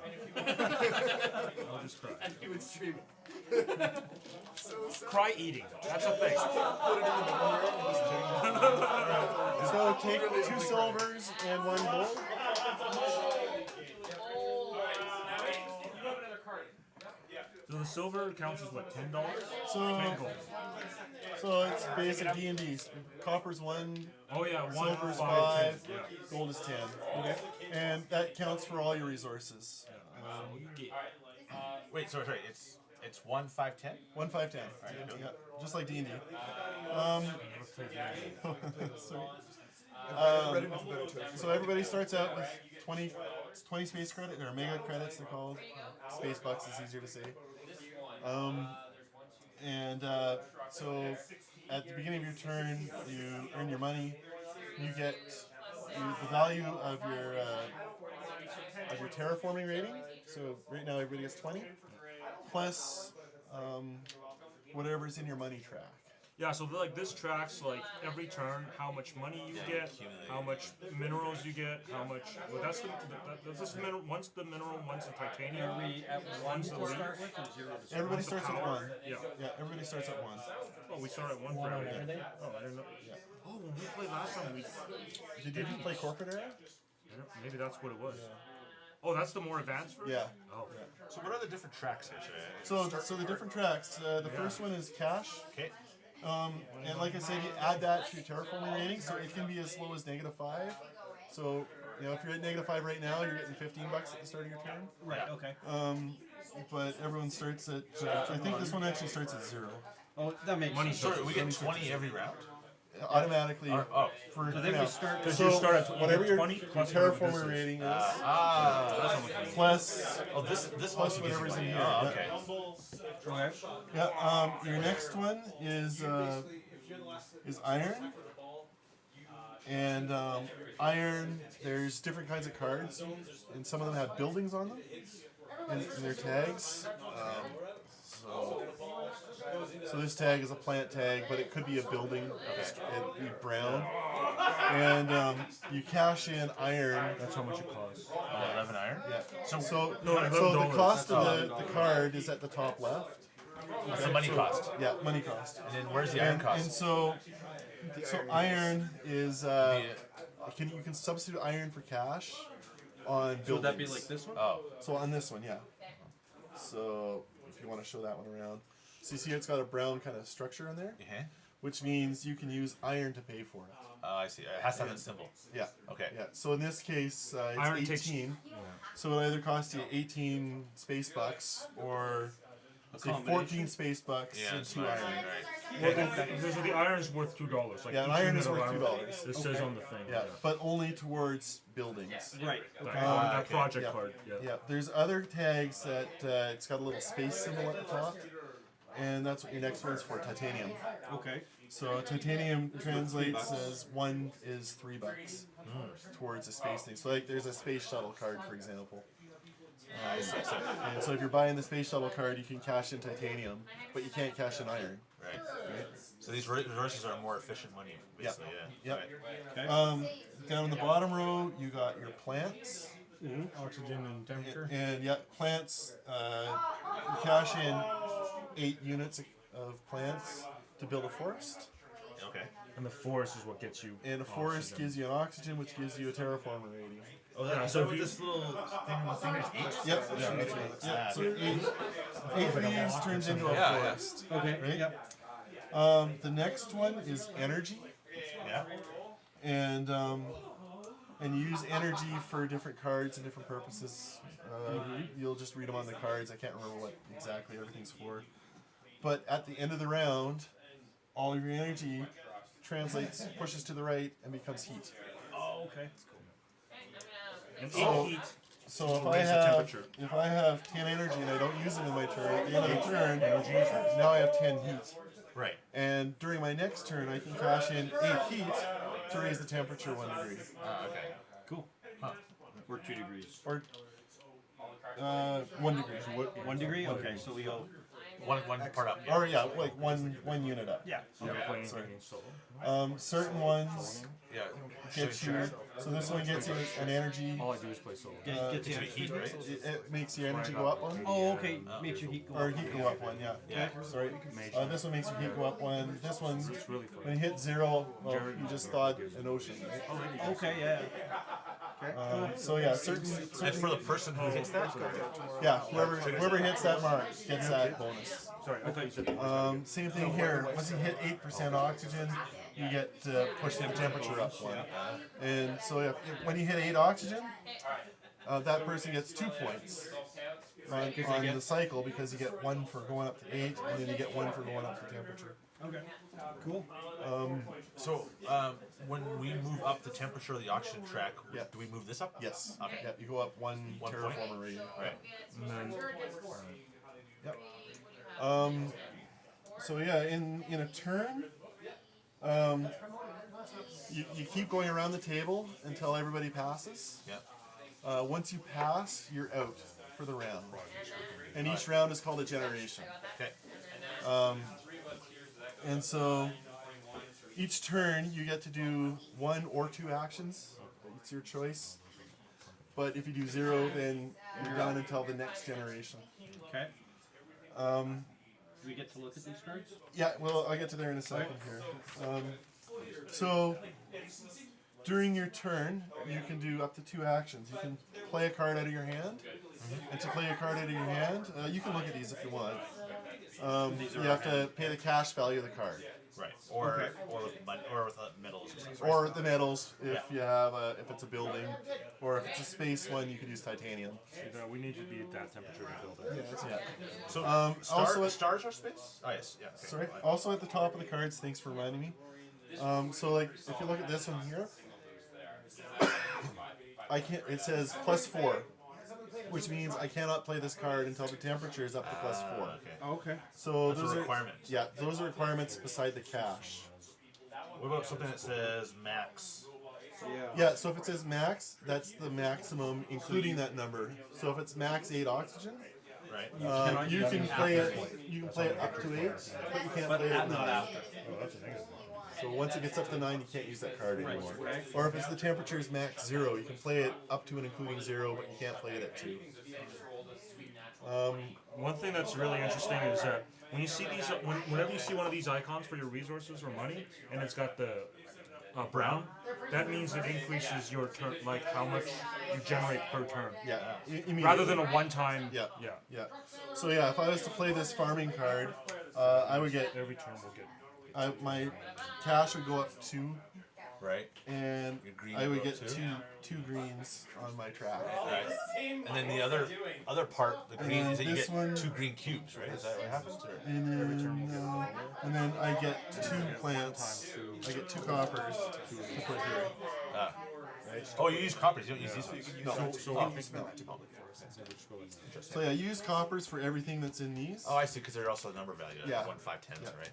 I'll just cry. And he would stream it. Cry eating. That's a thing. So take 2 silvers and 1 gold. So the silver counts as what, $10? So, 10 gold. so it's basic D&D. Copper's 1, Oh yeah, 1, silver's 5, 5, 10. Yeah. gold is 10. Okay. And that counts for all your resources. Wait, sorry. It's 1, 5, 10? 1, 5, 10. Alright, cool. Yeah, just like D&D. Sorry. So everybody starts out with 20 space credit, or mega credits they're called. Space bucks is easier to say. So at the beginning of your turn, you earn your money. You get the value of your terraforming rating. So right now everybody gets 20, plus whatever's in your money track. Yeah, so like this tracks like every turn how much money you get, how much minerals you get, how much. Well, that's the once the mineral, once the titanium. Are we at 1 to start with, or 0 to start? Everybody starts at 1. Yeah. Yeah, everybody starts at 1. Oh, we start at 1 for everything. Oh, I didn't know. Yeah. Oh, when we played last time, Did you play corporate era? Maybe that's what it was. Oh, that's the more advanced version? Yeah. Oh. Yeah. So what are the different tracks here? So the different tracks. The first one is cash. Okay. And like I said, you add that to your terraforming rating, so it can be as low as -5. So if you're at -5 right now, you're getting $15 at the start of your turn. Right. Okay. But everyone starts at. I think this one actually starts at 0. Oh, that makes sense. Sorry, we get 20 every round? Automatically. For So then we start. Because you start at whatever your 20 plus terraformer rating is, plus plus whatever's in here. Oh, okay. Okay. Yeah. Your next one is iron. And iron, there's different kinds of cards, and some of them have buildings on them, and their tags. So this tag is a plant tag, but it could be a building. It'd be brown. And you cash in iron. That's how much it costs. 11 iron? Yeah. So $11. the cost of the card is at the top left. That's the money cost. Yeah, money cost. And then where's the iron cost? And so iron is you can substitute iron for cash on buildings. So would that be like this one? Oh. So on this one, yeah. So if you want to show that one around. So you see it's got a brown kind of structure in there, which means you can use iron to pay for it. Oh, I see. It has to have a symbol. Yeah. Okay. Yeah. So in this case, Iron it's takes- 18. So it either costs you 18 space bucks or say 14 space bucks and 2 iron. So the iron's worth $2. Like Yeah, an each iron unit is of worth iron, $2. It says on the thing. Yeah, but only towards buildings. Right. That project Yeah. card. Yeah. Yeah, there's other tags that it's got a little space symbol at the top, and that's what your next one's for, titanium. Okay. So titanium translates as 1 is $3 towards a space thing. So like there's a space shuttle card, for example. And so if you're buying the space shuttle card, you can cash in titanium, but you can't cash in iron. Right. So these resources are more efficient money, basically. Yeah. Yep. Down in the bottom row, you got your plants. Oxygen and temperature. And plants. You cash in 8 units of plants to build a forest. Okay. And the forest is what gets you. And a forest gives you an oxygen, which gives you a terraformer rating. Oh, yeah. So with this little thing on the fingers, 8? Yep. So 8 leaves turns into a forest. Okay. Right? Yep. The next one is energy. Yeah. And you use energy for different cards and different purposes. You'll just read them on the cards. I can't remember what exactly everything's for. But at the end of the round, all of your energy pushes to the right, and becomes heat. Oh, okay. And So if I have 10 energy and I don't use it in my turn, at the end of the turn, now I have 10 heat. Right. And during my next turn, I can cash in 8 heat to raise the temperature 1 degree. Okay. Cool. Or 2 degrees. Or 1 degree. 1 degree? Okay, so we go One part up. Or yeah, like one unit up. Yeah. Playing Sorry. games solo. Certain ones Yeah. get you. So this one gets you an energy. All I do is play solo. Gets you heat, right? It makes your energy go up one. Oh, okay. Makes your heat go Or up. heat go up one, yeah. Yeah. Sorry. This one makes your heat go up one. This one, really fun. when you hit 0, well, you just thought an ocean. Right? Okay, yeah. Okay. So yeah, certain And for the person who hits that, yeah, whoever hits that mark gets that bonus. Sorry, I thought you said. Same thing here. Once you hit 8% oxygen, you get to push the temperature up one. And so if when you hit 8 oxygen, that person gets 2 points on the cycle because you get 1 for going up to 8, and then you get 1 for going up the temperature. Okay. Cool. So when we move up the temperature of the oxygen track, do we move this up? Yes. Okay. Yeah, you go up one terraformer rating. Right. And then, Yep. So yeah, in a turn, you keep going around the table until everybody passes. Yeah. Once you pass, you're out for the round. And each round is called a generation. Okay. And so each turn you get to do 1 or 2 actions. It's your choice. But if you do 0, then you're done until the next generation. Okay. Do we get to look at these cards? Yeah, well, I'll get to there in a second here. So during your turn, you can do up to 2 actions. You can play a card out of your hand. And to play a card out of your hand, you can look at these if you want. You have to pay the cash value of the card. Right. Or with metals. Or the metals if you have if it's a building, or if it's a space one, you could use titanium. we need to be at that temperature to build it. Yeah. So also stars are space? Oh yes. Yeah. Okay. Sorry. Also at the top of the cards, thanks for reminding me. So like if you look at this one here, I can't. It says +4. Which means I cannot play this card until the temperature is up to +4. Okay. So That's those a are requirement. Yeah, those are requirements beside the cash. What about something that says max? Yeah, so if it says max, that's the maximum, including that number. So if it's max 8 oxygen, right? You can play it. You can play it up to 8, but you can't play it at 9. So once it gets up to 9, you can't use that card anymore. Or if it's the temperature is max 0, you can play it up to and including 0, but you can't play it at 2. One thing that's really interesting is that when you see these, whenever you see one of these icons for your resources or money, and it's got the brown, that means it increases your turn, like how much you generate per turn. Yeah. Rather than a one-time. Yeah. So yeah, if I was to play this farming card, I would get every turn will get. My cash would go up 2. Right. And I would get two greens on my track. Right. And then the other part, the green, is that you get 2 green cubes, right? Is that what happens? And then I get 2 plants. I get 2 coppers to put here. Right. Oh, you use coppers. You don't use these ones. No. So yeah, you use coppers for everything that's in these. Oh, I see. Because they're also a number value. Yeah. 1, 5, 10s, right?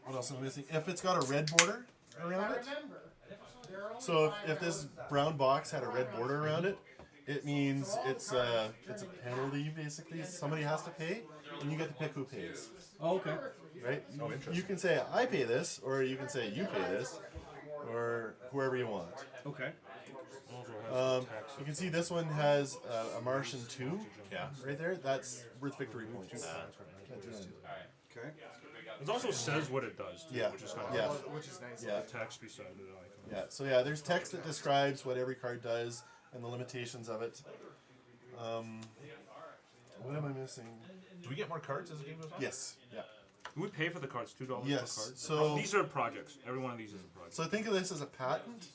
What else am I missing? If it's got a red border around it. So if this brown box had a red border around it, it means it's a penalty basically. Somebody has to pay, and you get to pick who pays. Oh, okay. Right? You can say I pay this, or you can say you pay this, or whoever you want. Okay. You can see this one has a Martian 2. Yeah. Right there. That's worth victory points. Okay. It also says what it does, too, Yeah. which is kind of Yeah. cool. Which is nice. Yeah. The text beside the icon. Yeah. So yeah, there's text that describes what every card does and the limitations of it. What am I missing? Do we get more cards as the game goes on? Yes. Yeah. Do we pay for the cards? $2 Yes. per card? So these are projects. Every one of these is a project. So think of this as a patent,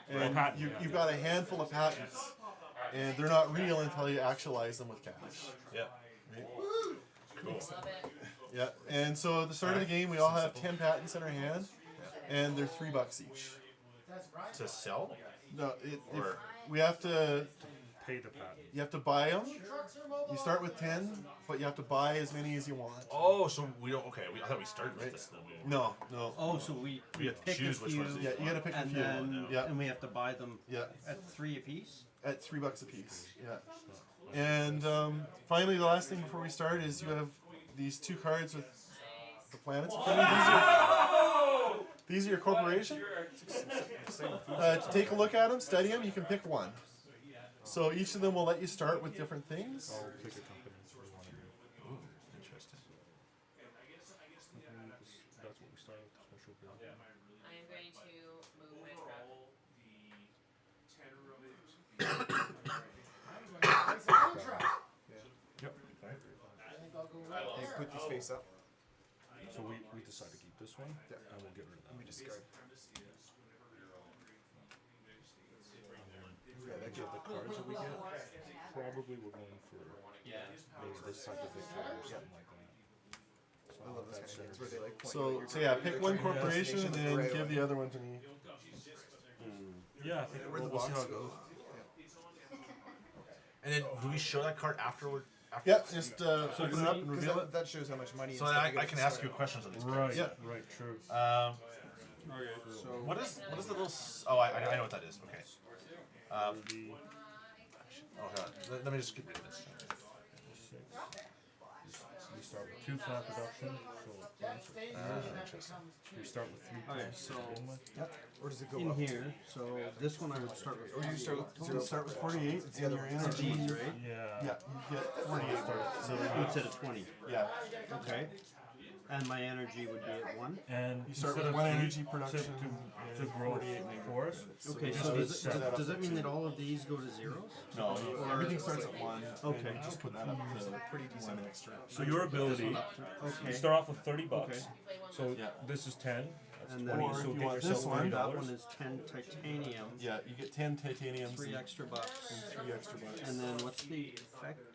and A patent, you've got a handful of patents, and they're not real until you actualize them with cash. Yeah. Right? Cool. Yeah. And so at the start of the game, we all have 10 patents in our hand, and they're $3 each. To sell? No, we have to pay the patent. You have to buy them. You start with 10, but you have to buy as many as you want. Oh, so we don't. Okay, I thought we started with this. No. Oh, so we have to pick choose a which few, ones. Yeah, you gotta pick a and few. then Yeah. and we have to buy them Yeah. at $3 apiece. At $3 a piece. Yeah. And finally, the last thing before we start is you have these 2 cards with the planets. These are your corporation. Take a look at them, study them. You can pick one. So each of them will let you start with different things. I'll pick a company. Ooh, interesting. That's what we started with the special build. I am going to move my truck. Yep. Hey, put this face up. So we decide to keep this one, and we'll get rid of that. We discard. The cards that we get, probably we're going for maybe this type of victory or something like that. I love this kind of games where they like point So out yeah, pick one corporation and then give the other one to me. Yeah, I think we'll see how it goes. And then do we show that card afterward? Yeah, just open it up and reveal it. That shows how much money. So I can ask you questions on these cards. Right, right, true. So what is the little? Oh, I know what that is. Okay. Oh god, let me just get rid of this. We start with 2 plant production, Interesting. we start with 3 Okay, plants so to begin with. Or does it go in up? here, so this one I would start with. Or you start with So start with 48. It's the other one. It's these, right? Yeah. Yeah, you get 48. So instead of 20. Yeah. Okay. And my energy would be at 1. And You start instead with of 1 eight energy production. to grow for us. Okay, so does that mean that all of these go to zeros? No, everything starts at 1. Okay. And just put that up to Pretty decent extra. So your ability, Okay. you start off with $30. Okay. So this is 10. That's And 20. then Or So if you get want yourself this one, that $30. one is 10 titanium, Yeah, you get 10 titaniums 3 and extra bucks. 3 extra bucks. And then what's the effective?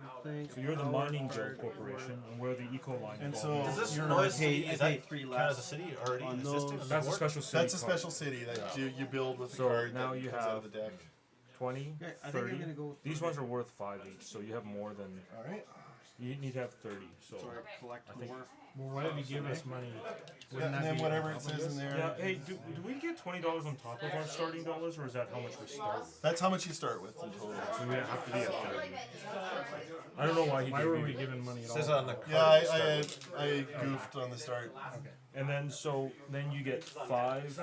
I think? So you're the Power mining card. guild corporation, and we're the eco line. And guild. so Does this you're noise pay- is I that pay 3 count as a less city already on existing? those. That's a special city. That's a card. special city that you build with the So card now that you comes out have of the deck. 20, Okay, I think I'm 30. gonna go with These 30. ones are worth 5 each, so you have more than. All right. You need to have 30. So. So I collect I think- more. Well, why don't you give us money? Yeah, and then whatever it says in there. Yeah. Hey, do we get $20 on top of our starting dollars, or is that how much we start with? That's how much you start with in total. So we have to be at 30. I don't know why he Why gave were me we that. giving money at all? Says it on the card. Yeah, I goofed on the start. And then then you get 5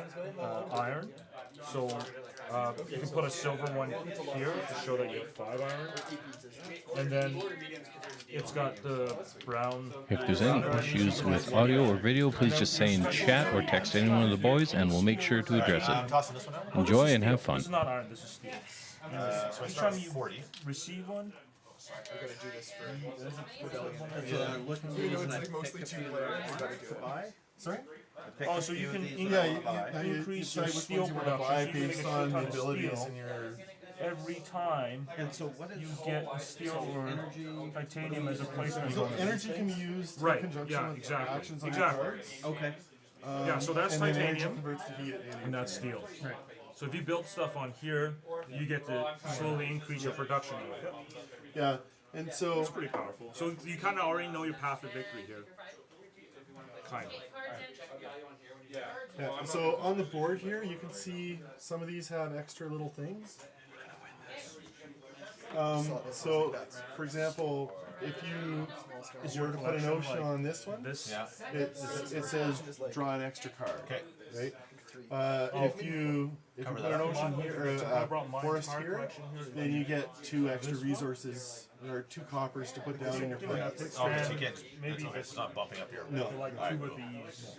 iron. So you can put a silver one here to show that you have 5 iron. And then it's got the brown. If there's any issues with audio or video, please just say in chat or text any one of the boys, and we'll make sure to address I'm it. tossing this one out. Enjoy and have fun. This is not iron. This is steel. So I Each start time with you 40. receive one, We're gonna do this for rebellion. Look at You these know, and it's I like pick mostly a 2 few players. that I You want gotta do to it. buy. Sorry? I pick Oh, a so you few of can these in- that I Yeah, wanna buy. you increase your decide which steel ones you want to production, buy so you can make based a on shit ton the of abilities steel. in your. every time And so what is you get a steel or energy? titanium as a placement. So energy can be used Right, in conjunction yeah, with exactly, actions on exactly. your cards. Okay. Yeah, so that's and then energy titanium, converts to heat at the end. and that's steel. So if you build stuff on here, you get to slowly increase your production of it. Yeah, and so It's pretty powerful. So you kind of already know your path to victory here. Kind of. yeah, so on the board here, you can see some of these have extra little things. So, for example, if you were to put an ocean on this one, This. Yeah. it says draw an extra card. Okay. Right. If you put an ocean here or a forest here, then you get 2 extra resources or 2 coppers to put down in your plant. Oh, so you can't just, Maybe it's not bumping up here. No. Like 2 of these.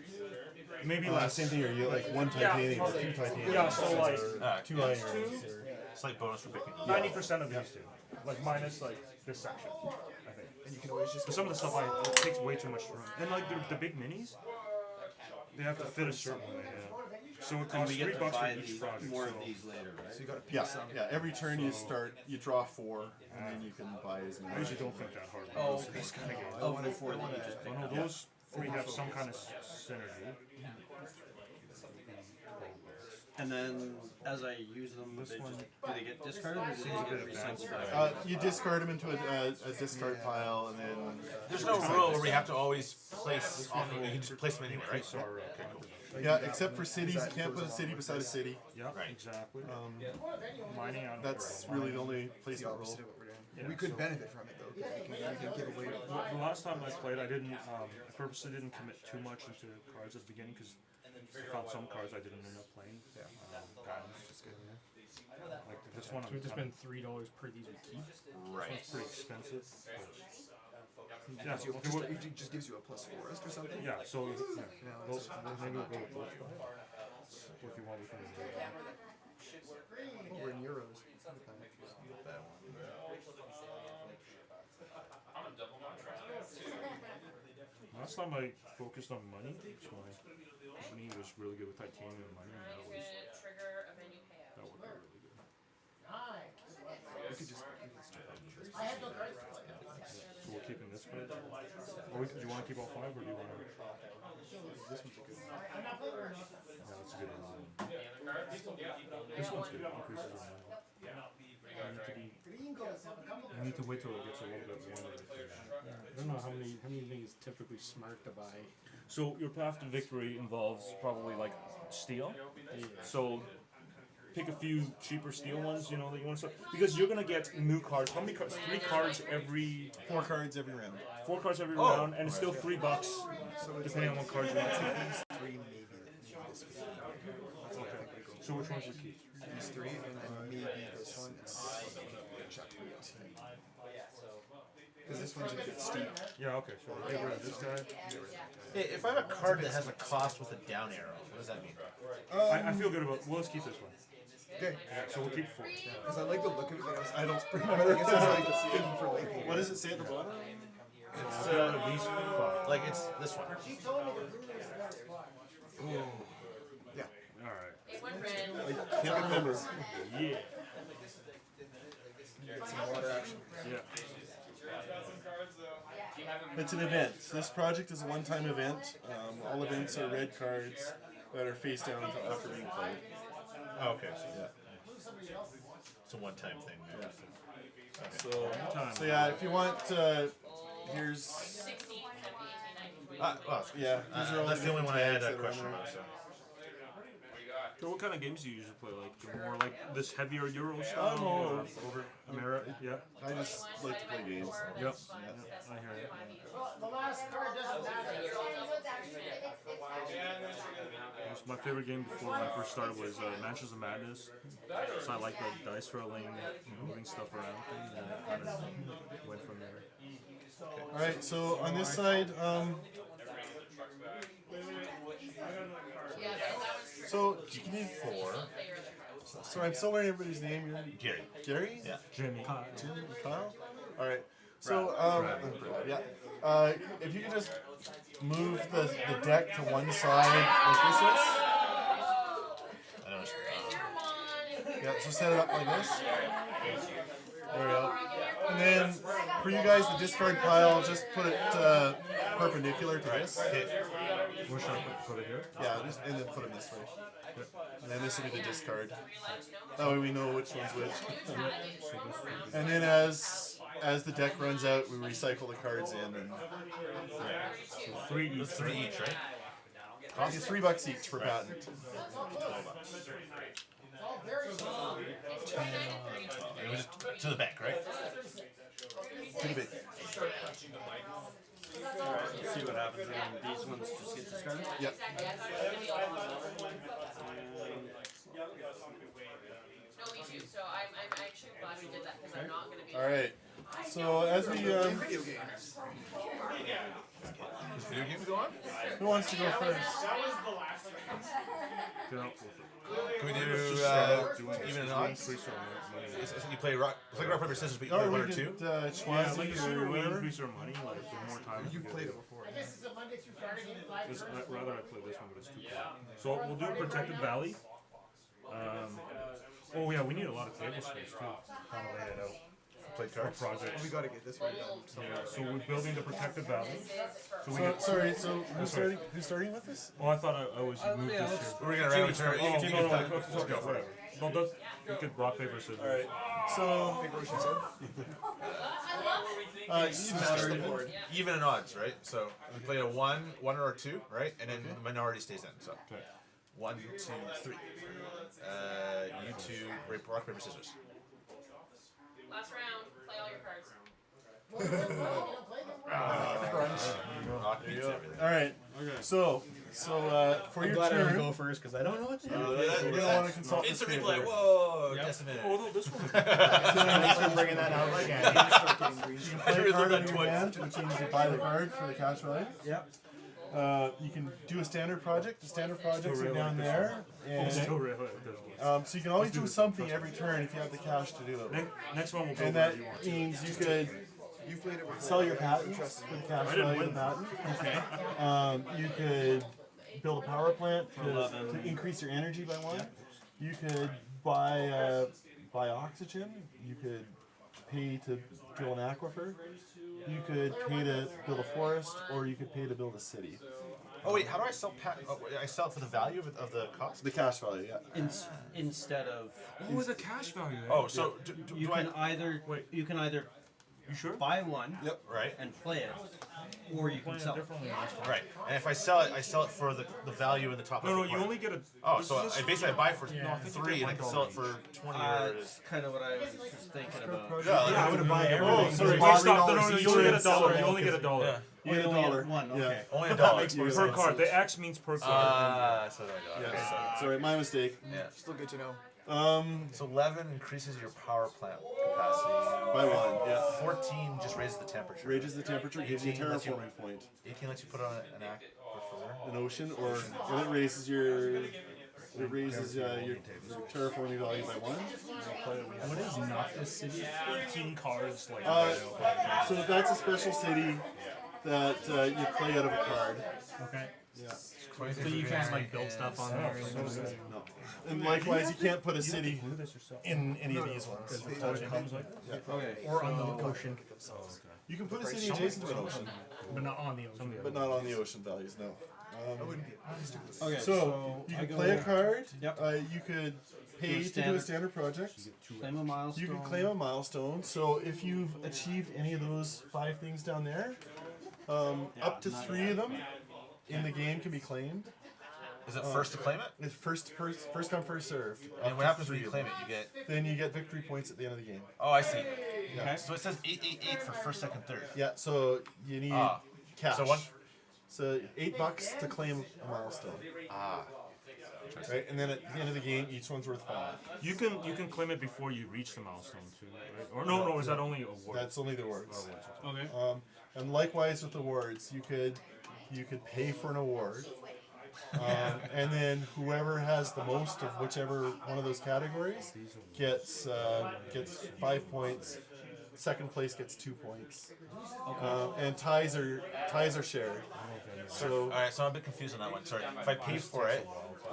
Maybe less. Same thing here. You get like 1 titanium or 2 titanium. Yeah, so like 2 irons. Or, Slight bonus for picking. 90% of these two. Like minus like this section, I think. And you can always just But some of the stuff it takes way too much room. And like the big minis, they have to fit a certain way. Yeah. So it And costs we get $3 to for buy each these, project. more so- of these later, right? so you gotta pick yeah, some. yeah. Every turn you start, you draw 4, and then you can buy as I many. usually don't think that hard. Oh, Those kind of games. Oh, the 4 that you just Oh, picked no, up. those 3 have some kind of synergy. And then as I use them, do they get discarded or do they get recycled? You discard them into a discard pile, and then There's no rule where we have to always place off. You can just place them anywhere, right? Okay, cool. yeah, except for cities, you can't put a city beside a city. Yeah, exactly. Mining out. That's really the only place that rule. We could benefit from it though. We can give away. The last time I played, I didn't. I purposely didn't commit too much into cards at the beginning because I found some cards I didn't end up playing. Patterns, just good. Like this one. So we just spend $3 per these we keep. Right. It's pretty expensive. Yeah, it just gives you a plus forest or something. Yeah. So maybe we'll go with both. If you want, we can. We're in euros. Last time I focused on money, so my money was really good with titanium and money, and that Trigger a menu payout. worked out really good. We could just. I have no cards. So we're keeping this card? Or do you want to keep all 5, or do you want to? This one's a good one. I'm not playing enough. Yeah, that's a good one. This one's good. Increases your money. I need to wait till it gets a little bit warmer. I don't know how many things typically smart to buy. So your path to victory involves probably like steel. Yeah. So pick a few cheaper steel ones, you know, that you want to start, because you're gonna get new cards. How many cards? 3 cards every. 4 cards every round. 4 cards every round, and it's still $3 depending on what cards you want to take. These 3 maybe this would be. Okay. So which ones would keep? These 3 and then maybe this one. Because this one's a bit steep. Yeah. Okay. So get rid of this guy. Hey, if I have a card that has a cost with a down arrow, what does that mean? I feel good about. Well, let's keep this one. Okay. Yeah, so we'll keep 4. Because I like the look of it. I don't remember. It's just like thinking for late. What does it say at the bottom? It's at least 5. like it's this one. She told me the blue is the best spot. Yeah. All right. Hey, one friend. I can't remember. Yeah. Some water action. Yeah. It's an event. This project is a one-time event. All events are red cards that are face down until after being played. Oh, okay. Yeah. It's a one-time thing. Yeah. Okay. So yeah, if you want, here's. Well, Yeah, these are all that's the only one I had tags a that are question on about. there. So. So what kind of games do you usually play? Like the more like this heavier Euro I'm style, all or over America? Yeah. I just like to play games. Yep. I hear it. Well, the last card doesn't matter. My favorite game before when I first started was Mansions of Madness. So I like the dice rolling, moving stuff around, and then it kind of went from there. All right, so on this side, so give me 4. So I'm still learning everybody's name. You're Gary. Gary? Yeah. Jimmy. Jimmy. Kyle. All right. So yeah. If you could just move the deck to one side like this is. I know. Yeah. So set it up like this. There we go. And then for you guys, the discard pile, just put it perpendicular to this. Where should I put it here? Yeah, just and then put it this way. And then this will be the discard. That way we know which one's which. And then as the deck runs out, we recycle the cards in. And so 3 each. 3 each, right? Cost you $3 each for patent. It was to the back, right? To the big. Let's see what happens when these ones just get discarded. Yep. No, me too. So I'm actually glad we did that because I'm not going to be. All right. So as we Video games. Is video games going on? who wants to go first? Can we do even and odds? You play rock, it's like rock paper scissors, but you play Or 1 we or 2. could Yeah, like Schwazi sooner or we whatever. increase our money, like the more time. You've played it before. I guess it's a Monday through Friday game, 5 This, cards. rather I play this one, but it's too cool. So we'll do Protected Valley. Oh yeah, we need a lot of table space too. Kind of lay it out. Play cards. Projects. We got to get this one done. Yeah, so we're building the Protected Valley. So we So, get. sorry, so who's starting with this? Oh, I thought I was moved yeah, this let's- year. We're gonna round turn. Oh, You no, no, can no, let's go for it. No, that's, you could rock, paper, scissors. All right. So even and odds, right? So we play a 1 or a 2, right? And then the minority stays in. So 1, 2, 3. You 2, rock paper scissors. Last round. Play all your cards. All right. Okay. So for your glad I turn, don't go first because I don't know what to do. you're gonna want to consult this Instant paper. replay. Whoa. Yep. Just a minute. Oh no, this one. Thanks for bringing that out again. You can play a card on your hand, which means you buy the card for the cash value. Yep. You can do a standard project. The standard projects are down there. And, Still really. so you can always do something every turn if you have the cash to do it. Next one will go And where that you want. means you could sell your patents for the cash I didn't value of the win. patent. Okay. You could build a power plant to increase your energy by 1. You could buy oxygen. You could pay to drill an aquifer. You could pay to build a forest, or you could pay to build a city. Oh wait, how do I sell patent? Oh, I sell it for the value of the cost? The cash value, yeah. Instead of. Oh, the cash value. Oh, so you can either You sure? buy one. Yep. Right. And play it, or you can sell it. Right. And if I sell it for the value in the top. No, you only get a. Oh, so I buy for 3 and I can sell it for 20 or. That's kind of what I was just thinking about. Yeah, I would have bought everything. Oh, sorry. Wait, stop. No, you only get $1. You only get $1. Yeah. You get $1. One. Yeah. Okay. Only $1. Per card. The X means per card. So there we go. Yeah. Sorry, my mistake. Yeah. Still good to know. So 11 increases your power plant capacity By 1. Yeah. 14 just raises the temperature. Raises the temperature, gives you a 18 lets you- terraforming point. 18 lets you put on an aquifer. An ocean, and it raises your terraforming value by 1. What is not a city? 18 cards. Like. So that's a special city that you play out of a card. Okay. Yeah. So you can't like build stuff on there. No. And likewise, you can't put a city in any of these ones. Yeah. Okay. Or on the ocean. You can put a city adjacent to an ocean, But not on the ocean. but not on the ocean values. No. Okay. So you can I play a go- card. Yep. You could pay to do a standard project. Claim a milestone. You can claim a milestone. So if you've achieved any of those 5 things down there, up to 3 of them in the game can be claimed. Is it first to claim it? It's first come, first served. And what happens when you claim it? You get. Then you get victory points at the end of the game. Oh, I see. Yeah. So it says 888 for first, second, third. Yeah. So you need cash. So one. So $8 to claim a milestone. Right, and then at the end of the game, each one's worth 5. You can claim it before you reach the milestone too, right? Or no, is that only awards? That's only the awards. Okay. And likewise with awards, you could pay for an award, and then whoever has the most of whichever one of those categories gets 5 points. Second place gets 2 points, and ties are shared. So all right, so I'm a bit confused on that one. Sorry, if I pay for it,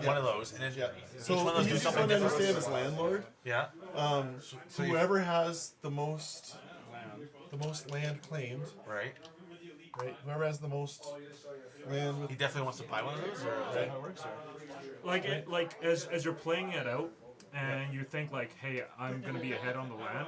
one of those, and then so each one of those do easiest something one to different. understand is landlord. Yeah. So Whoever has the most land claimed. Right. Right. Whoever has the most land. He definitely wants to buy one of those, or is that how it works? Or? Like as you're playing it out, and you think like, hey, I'm gonna be ahead on the land,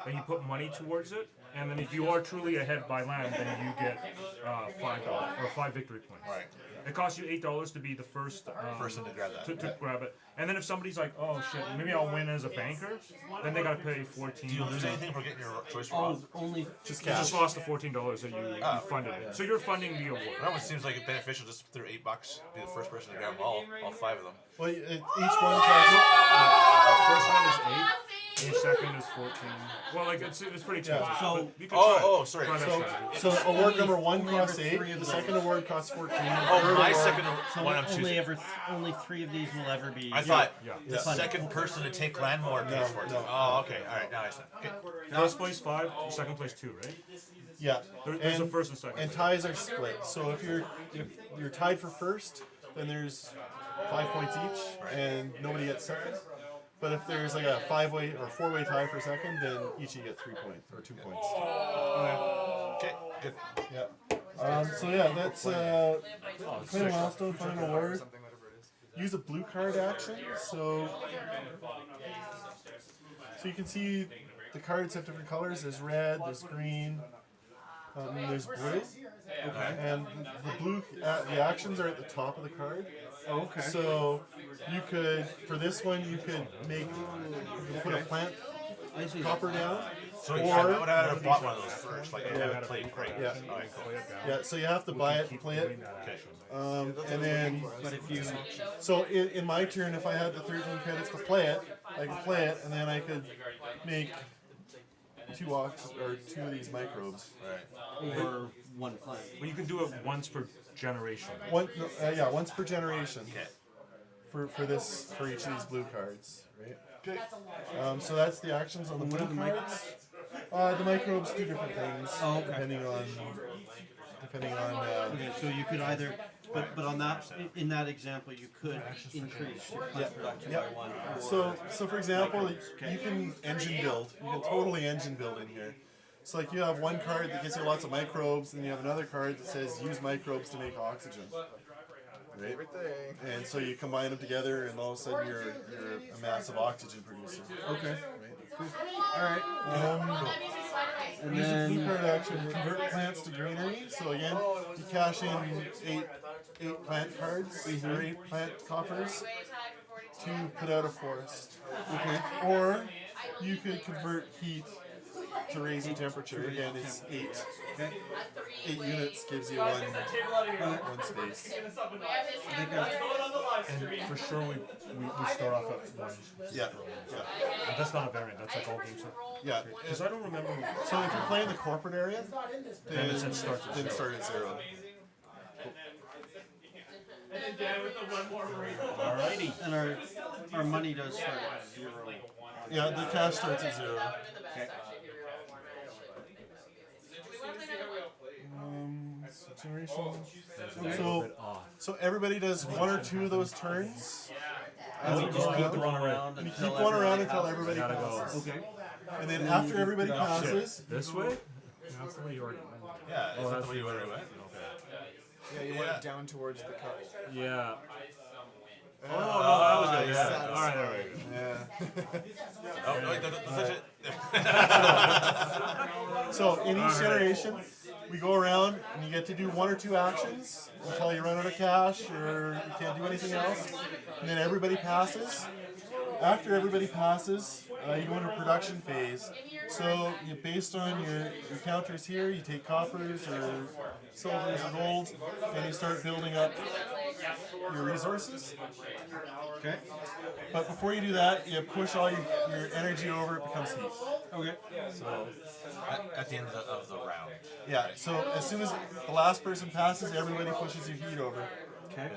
and you put money towards it, and then if you are truly ahead by land, then you get $5 or 5 victory points. Right. It costs you $8 to be the first person to grab that. To grab it, and then if somebody's like, oh shit, maybe I'll win as a banker, then they gotta pay 14. Do you lose anything for getting your choice wrong? Only just You just lost the $14 that you funded. So you're funding the award. That one seems like it's beneficial just through $8, be the first person to grab them all 5 of them. Well, each one costs. First one is 8. Each second is 14. Well, like it's pretty expensive. So, you can try it. sorry. Try that strategy. So award number 1 costs 8. The second award costs 14. Oh, my second So one I'm choosing. only 3 of these will ever be. I thought the funded. second person to take landlord pays for it. Oh, okay. All right. Now I see. Okay. First place 5, second place 2, right? Yeah. There's a first and second. And ties are split. So if you're tied for first, then there's 5 points each, and nobody gets second. But if there's like a 5-way or 4-way tie for second, then each you get 3 points or 2 points. Okay. Good. Yeah. So yeah, that's claim a milestone, find an award. Use a blue card action. So you can see the cards have different colors. There's red, there's green, there's blue. Okay. And the blue, the actions are at the top of the card. Oh, okay. So you could, for this one, you could put a plant copper down. So I would have bought one of those first, like, and have it played, right? Yeah. Alright, cool. Yeah, so you have to buy it to play it. Okay. And then, But if you so in my turn, if I had the 13 credits to play it, I could play it, and then I could make 2 of these microbes. Right. or one plant. Well, you can do it once per generation. Once per generation. Okay. For each of these blue cards, right? Okay. So that's the actions on the blue cards. The microbes do different things depending on. Okay, so you could either, but on that, in that example, you could increase your plant production by one. So for example, you can engine build. You can totally engine build in here. So like you have one card that gives you lots of microbes, and you have another card that says use microbes to make oxygen. Right? And so you combine them together, and all of a sudden you're a massive oxygen producer. Okay. Right? Alright. And then blue card action, convert plants to greenery. So again, you cash in 8 plant cards or 8 plant coffers to put out a forest. Okay. Or you could convert heat to raising temperature. Again, it's 8. Okay. 8 units gives you one space. And for sure we start off at 1. Yeah. And that's not a variant, that's like all games. Yeah. Because I don't remember. So if you're playing the corporate area, then it starts at start at 0. Alrighty. And our money does start at 0. Yeah, the cash starts at 0. Okay. So everybody does 1 or 2 of those turns. And we just keep going around and you keep going around until everybody passes. Okay. And then after everybody passes, this way? That's the way you already went. Yeah, is that the way you already went? Yeah, you went down towards the cup. Yeah. Oh, no, that was good. Yeah. Alright. Yeah. Oh, wait, don't touch it. So in each generation, we go around and you get to do 1 or 2 actions until you run out of cash or you can't do anything else. And then everybody passes. After everybody passes, you go into production phase. So based on your counters here, you take coppers or silvers or gold, and you start building up your resources. Okay. But before you do that, you push all your energy over, it becomes heat. Okay. So at the end of the round. Yeah, so as soon as the last person passes, everybody pushes your heat over. Okay.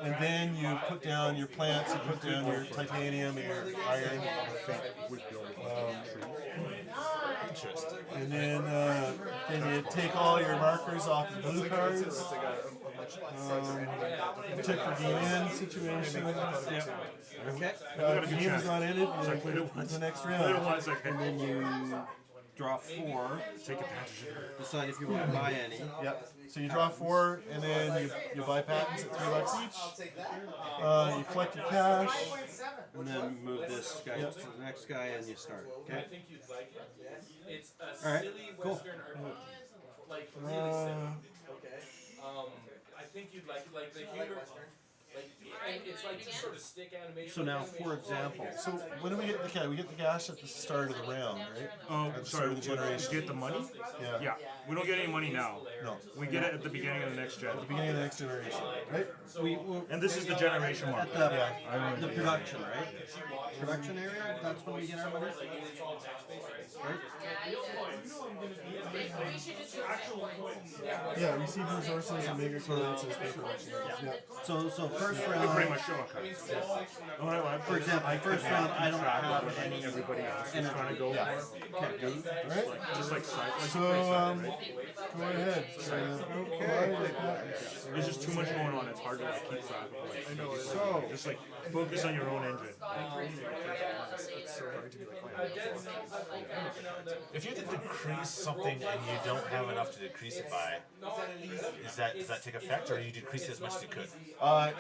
And then you put down your plants, you put down your titanium and your iron. And then you take all your markers off the blue cards. Check for game end situation. Okay. If the game is not ended, it's the next round. And then you draw 4. Take advantage of it. Decide if you want to buy any. Yep. So you draw 4, and then you buy patents at $3 each. You collect your cash. And then move this guy to the next guy, and you start. Okay. All right. Cool. Like really simple. Okay. I think you'd like the humor. Like it's like just sort of stick animation. So now, for example, So when do we get the cash? We get the cash at the start of the round, right? Oh, At the sorry. start of the generation. Get the money? Yeah. Yeah. We don't get any money now. No. We get it at the beginning of the next gen. At the beginning of the next generation, right? And this is the generation mark. at the production, right? Production area. That's when we get our money. Right. Yeah, receive resources and make resources as production. Yeah. So first We round. pretty much show a card. For example, first round, I don't have any Everybody else is trying to go for it. Okay. Right? Just like side. So, go ahead. There's just too much going on. It's hard to like keep track of. Like, I know. So just like focus on your own engine. If you have to decrease something and you don't have enough to decrease it by, does that take effect, or do you decrease it as much as you could?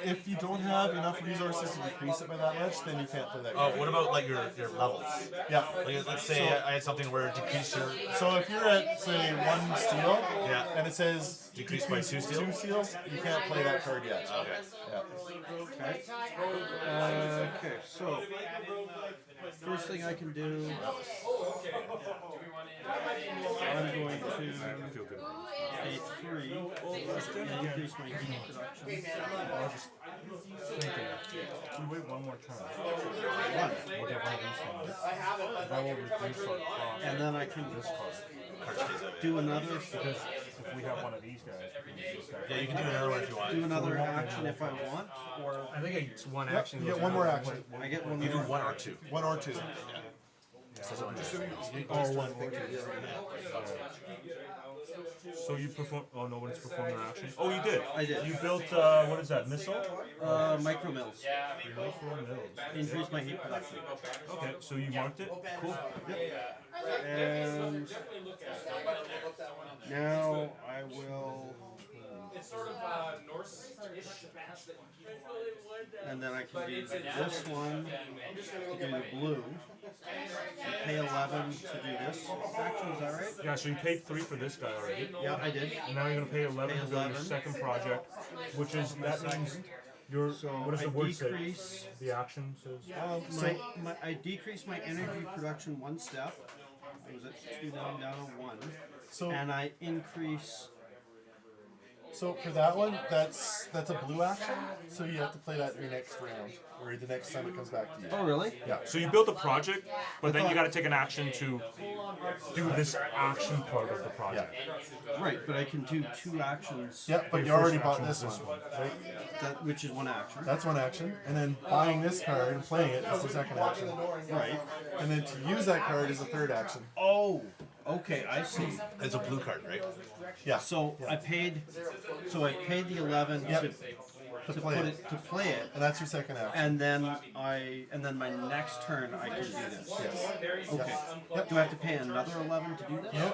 If you don't have enough resources to decrease it by that much, then you can't play that Oh, game. what about like your levels? Yeah. Like, let's say I had something where decrease your. So if you're at, say, 1 steel, Yeah. and it says Decrease by 2 steel? 2 steals, you can't play that card yet. Okay. Yeah. Okay, so first thing I can do, I'm going to pay 3 and increase my heat production. We wait one more time. One. We'll get one of these ones. That will reduce our cost. And then I can do another. Because if we have one of these guys, we can use this guy. Yeah, you can do another one if you want. Do another action if I want, or I think it's one Yep, action. you get one more action. I get one You do more. 1 or 2. 1 or 2. Oh, one. So you perform. Oh, nobody's performed their action. Oh, you did. I did. You built. What is that? Missile? Micro mills. Micro mills. Increase my heat production. Okay, so you marked it. Cool. Yep. And now I will. It's sort of Norse-ish. And then I can do this one to do the blue. Pay 11 to do this action, is that right? Yeah. So you paid 3 for this guy already. Yeah, I did. And now you're gonna pay 11 to do your second project, which is that means your. What does the word say? decrease The action says. I decrease my energy production 1 step. I was at 2 down to 1. So And I increase. So for that one, that's a blue action. So you have to play that in your next round, or the next time it comes back to you. Oh, really? Yeah. So you built a project, but then you got to take an action to do this action part of the project. Right, but I can do 2 actions. Yeah, but you already bought this one, right? Which is 1 action. That's 1 action, and then buying this card and playing it is the second action. Right. And then to use that card is the third action. Oh, okay, I see. It's a blue card, right? Yeah. So I paid the 11 Yep. to play it, and that's your second action. and then my next turn I can do this. Yes. Okay. Yep. Do I have to pay another 11 to do this? No,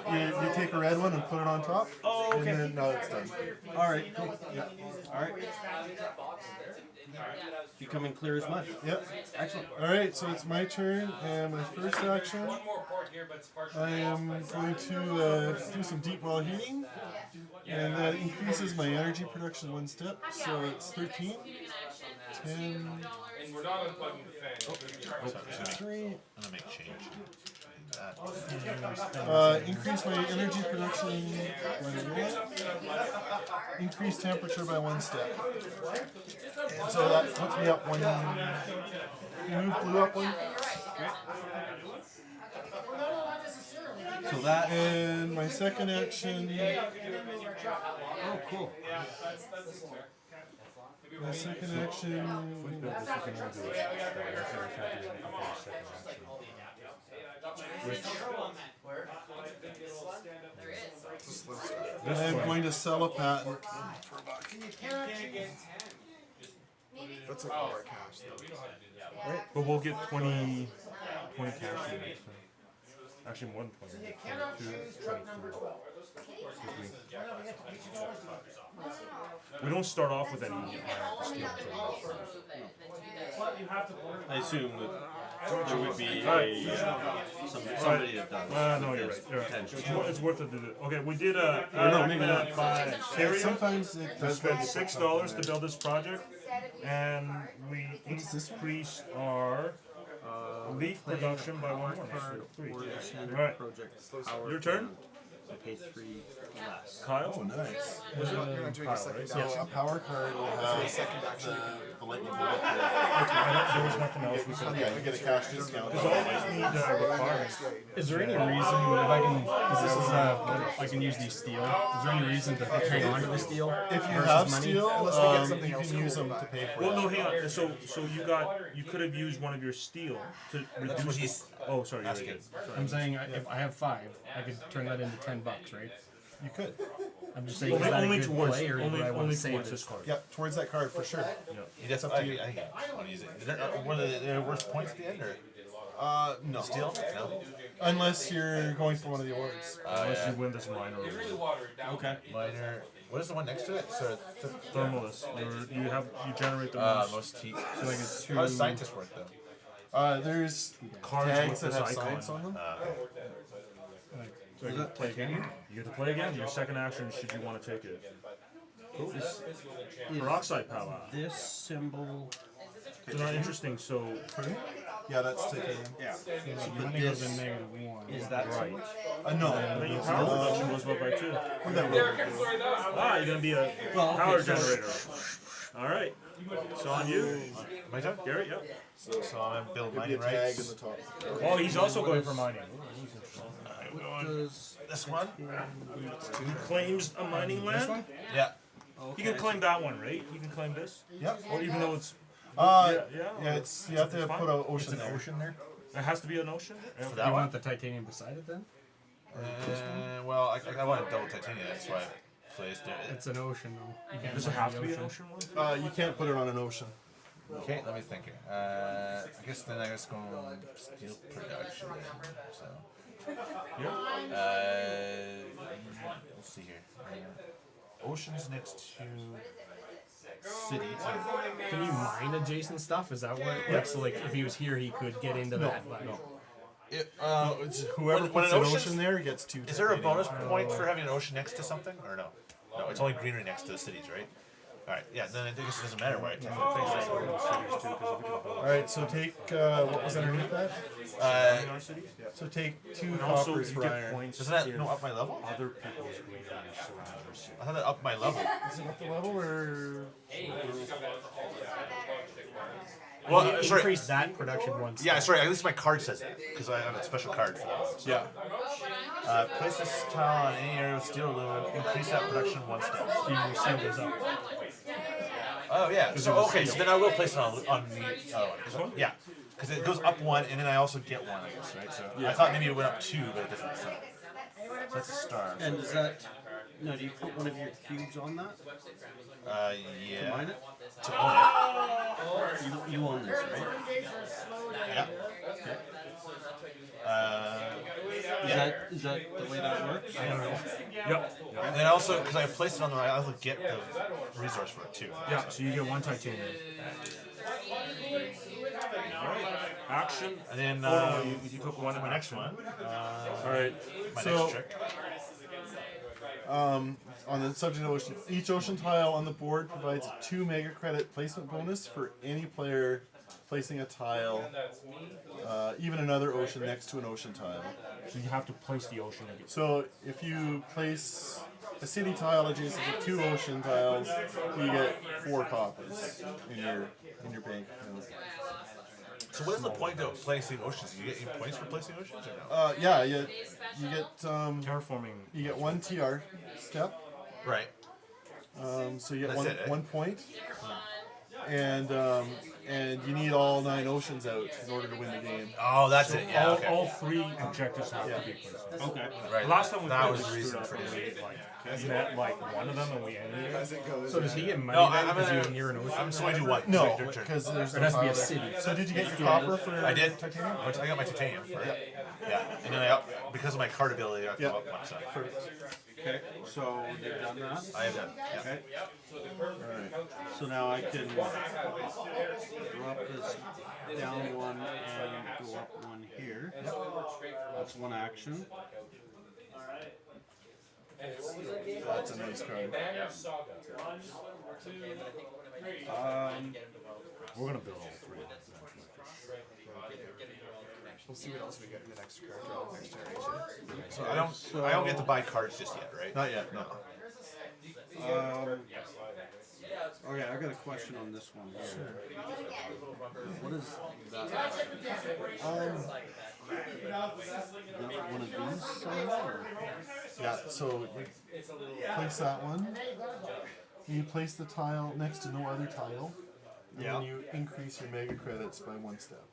you take a red one and put it on top. Oh, okay. And then now it's done. All right. Cool. Yeah. All right. Becoming clear as mud. Yep. Excellent. All right, so it's my turn, and my first action, I am going to do some deep well heating, and that increases my energy production 1 step. So it's 13, 10, And we're not unplugging the fan. 3. I'm gonna make change. Increase my energy production by 1. Increase temperature by 1 step. And so that puts me up 1. You move blue up 1. So that. And my second action. Oh, cool. My second action. I'm going to sell a patent for a buck. That's like more cash though. Right? But we'll get 20 cash in the next time. Actually, more than 20. 22, 23. We don't start off with any steel. I assume that there would be somebody that does. No, you're right. It's worth it to do. Okay, we did no, maybe not. By Syria. Sometimes it We does. spent $6 to build this project, and we increased our leaf production by 1 more. So 3. All right. Your turn. I pay 3 less. Kyle? Oh, nice. You're not doing a second So a power card will have second action. the lightning bolt. There was nothing else we could Yeah, you get a cash discount. Because always need requirements. Is there any reason if I can? Because this is I can use these steel. Is there any reason to hang on to the steel? If you versus have money? steel, you can use them to pay for Well, it. no, hang on. So you could have used one of your steel to reduce. Oh, sorry. That's you're good. Sorry. I'm saying if I have 5, I could turn that into $10, right? You could. I'm just saying, is that a good play, or do I want to save this it? card. Yeah, towards that card for sure. That's up to you. I want to use it. What are the worst points at the end, or No. steel? No. Unless you're going for one of the awards. Unless you win this minor. Okay. Minor. What is the one next to it? So Thermalist. You generate the most. most heat. So like it's How does scientist work though? There's Cards tags with that this have icon. science on them. So you get to play again. You get to play again. Your second action, should you want to take it. Cool. Peroxide power. This symbol. It's not interesting. So. Yeah, that's titanium. Yeah. So your money goes in -1. Is that right? No. Then your power production goes up by 2. Where'd that roll? You're gonna be a power generator. All right. So on you. My turn? Gary, yep. So I'm building There'd be mining a tag rights. in the top. Oh, he's also going for mining. I'm going this one. He claims a mining land? Yeah. You can claim that one, right? You can claim this? Yep. Or even though it's... Yeah, it's you have to fine. put an ocean It's an there. ocean there. It has to be an ocean? For Do that you one? want the titanium beside it then? Well, I want a double titanium. That's why I placed it. It's an ocean though. You can't Does it put have the to be an ocean one? You can't put it on an ocean. Okay, let me think here. I guess then I just go steel production. Then, so. Let's see here. Ocean's next to city. Can you mine adjacent stuff? Is that what? Like, so like if he was here, he could get into that. But It's whoever puts an ocean there gets 2. Is there a bonus point for having an ocean next to something, or no? No, it's only greenery next to the cities, right? All right, yeah. Then I guess it doesn't matter where I take it. All right, so take what was underneath that? So take 2 Also, coppers you for get iron. points Doesn't that if no up my level? Other people's greenery is so interesting. I thought that upped my level. Is it up the level or? Well, sorry. increase that production once. Yeah, sorry. At least my card says that because I have a special card for that. Yeah. Place this tile on any area with steel or aluminum. Increase that production 1 step. So your seal goes up. Oh yeah. So okay, so then I will place it on the one. Yeah, because it goes up 1, and then I also get 1, I guess, right? So I thought maybe it went up 2, but it doesn't. So that's a star. And does that? No, do you put one of your cubes on that? Yeah. To mine it? To own it. You own this, right? Yeah. Okay. Is that the way that works? I don't know. Yep. And then also, because I placed it on the right, I also get the resource for it too. Yeah, so you get 1 titanium. Action. And then you took 1 in my next one. Alright, My so next trick. on the subject of ocean, each ocean tile on the board provides a 2 mega credit placement bonus for any player placing a tile, even another ocean next to an ocean tile. So you have to place the ocean again. So if you place a city tile adjacent to 2 ocean tiles, you get 4 coppers in your bank account. So what is the point of placing oceans? Do you get any points for placing oceans or no? Yeah, you get terraforming. You get 1 TR step. Right. So you get That's it, eh? 1 point. And you need all 9 oceans out in order to win the game. Oh, that's it. Yeah. Okay. All 3 objectives have to be placed. Okay. Right. Last time we that played, was we the screwed reason up for and it. we met like one of them and we ended it. As it goes. So does he get money No, then I'm because gonna- you're near an ocean? I'm just going to do one. No, Your turn. because there's It no has to be a tile there. city. So did you get your copper for I did. titanium? I got my titanium. Right? Yeah. And then I up because of my card ability. I go up 1 side. Okay. So you've done that. I have done. Yeah. Okay. Alright. So now I can drop this down 1 and go up 1 here. That's 1 action. That's a nice card. We're gonna build all 3. We'll see what else we get in the next card draw, next generation. So I don't get to buy cards just yet, right? Not yet, no. Okay, I got a question on this one here. What is that? One of these somewhere? Yeah, so you place that one. You place the tile next to no other tile. And then you increase your mega credits by 1 step.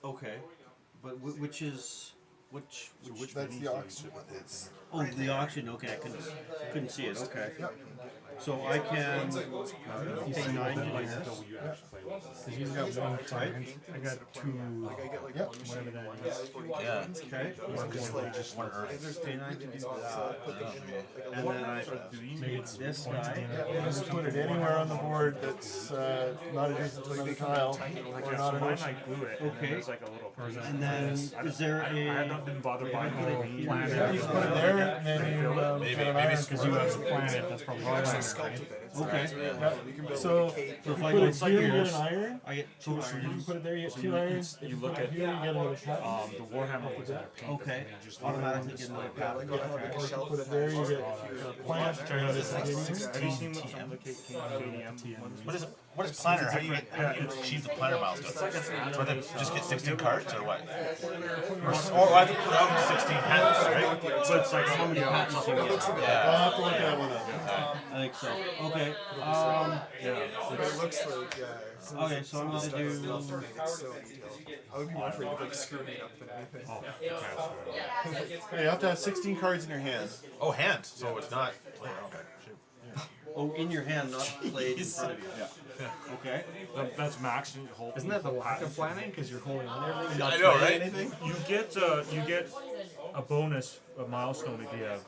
Okay. But which is which That's the auction. It's the auction. Okay, I couldn't see it. Okay. Yep. So I can pay 9 here. Because he's got one client. I got two. Whatever that is. Yeah. Okay. Just one earth. Pay 9 to do that. And then I make this guy. Just put it anywhere on the board that's not adjacent to another tile or not an ocean. Okay. Like a little And then is there a? I have not been bothered by Planet. Yeah, you can put it there, and then you get an iron Because you have a planet that's probably planet, right? Okay. So if you if I put go it here, you here, get an iron. I get So 2 if you irons. put it there, you get 2 irons. If you you look put it at here, you get another pattern. the Warhammer was in their paint. Okay. Automatically get another pattern. Or if you put it there, you get a plant. And this Have you is seen some of the KDM ones? What is planner? How do you achieve the planner milestone? So they just get 16 cards or what? Or I think put out 16 patents, right? So it's like how many patents you get? I'll have to look that one up. I think so. Okay. But it looks like, yeah. Okay, so I'm gonna do. It's so detailed. I would be more afraid of like screwing it up than anything. Yeah, you have to have 16 cards in your hand. Oh, hand. So it's not. Okay. Oh, in your hand, not played in front of you. Yeah. Okay. That's max. Isn't that the lack of planning? Because you're holding on to everything and not I know, playing right? anything? You get a bonus, a milestone if you have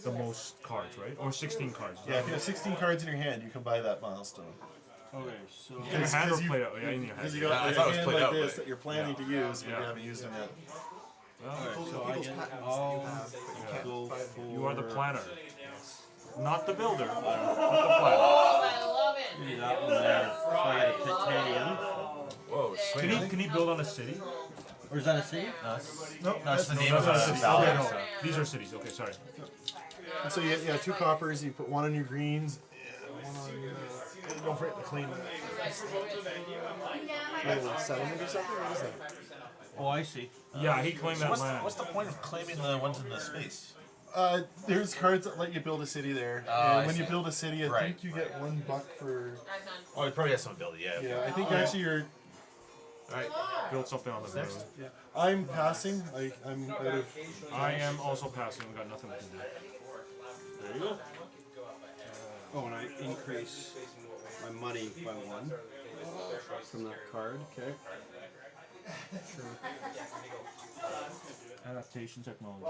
the most cards, right? Or 16 cards. Yeah, if you have 16 cards in your hand, you can buy that milestone. Okay, so. In your hand or play out? Yeah, in your hand. Because you got I a thought it was hand played like out, this but- that you're planning to use, but you haven't used them yet. Okay, so I get. Go for. You are the planner, not the builder. Not the planner. Oh, I love it. Do that one there. So I get a titanium. Whoa, sweet. Can he build on a city? Or is that a city? No, that's the name That's of not a the city. valley. Okay, no. These are cities. Okay, sorry. And so you get 2 coppers, you put 1 on your greens, and 1 on don't forget to clean them. Like settlement or something? What is that? Oh, I see. Yeah, he claimed that What's land. the point of claiming the ones in the space? There's cards that let you build a city there. I And when you see. build a city, I Right. think you get $1 for. Oh, it probably has some ability, yeah. Yeah, I think actually you're. Alright. Build something on the moon. Yeah. I'm passing. I'm out of. I am also passing. We got nothing we can do. There you go. Oh, and I increase my money by 1 from that card. Okay. Adaptation technology.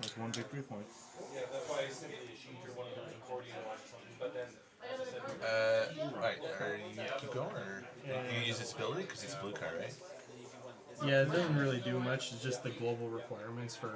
That's 1 victory point. Right. Are you keep going or you use its ability because it's a blue card, right? Yeah, it doesn't really do much. It's just the global requirements for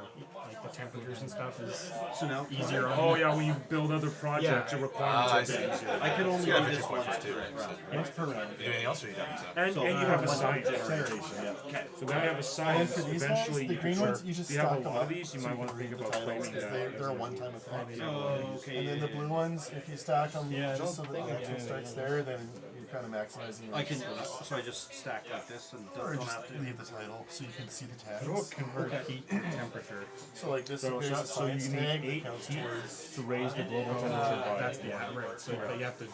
like the temperatures and stuff is So now. easier on. Oh yeah, when you build other projects, Yeah. your requirements I are a see. bit easier. I can only You got do 50 this points one. too, right? So, Once per round. you do anything else or you done? So. And you have a science generator. Generation, yeah. So now you have a And science. for these Eventually, ones, the green ones, you just if you have stack a them lot up. of these, you so might want to can think read the about titles, claiming 'cause that. they're a one-time effect. Oh, okay. And then the blue ones, if you stack them Yeah, just so that the action starts there, then you're kind of maximizing your I can. So I just stack like this and or don't just have to. leave the title so you can see the tags. It'll convert heat to temperature. So like this, So, there's a so you science need tag that 8 counts heat towards. to raise the global temperature by. That's the right. So But you have to.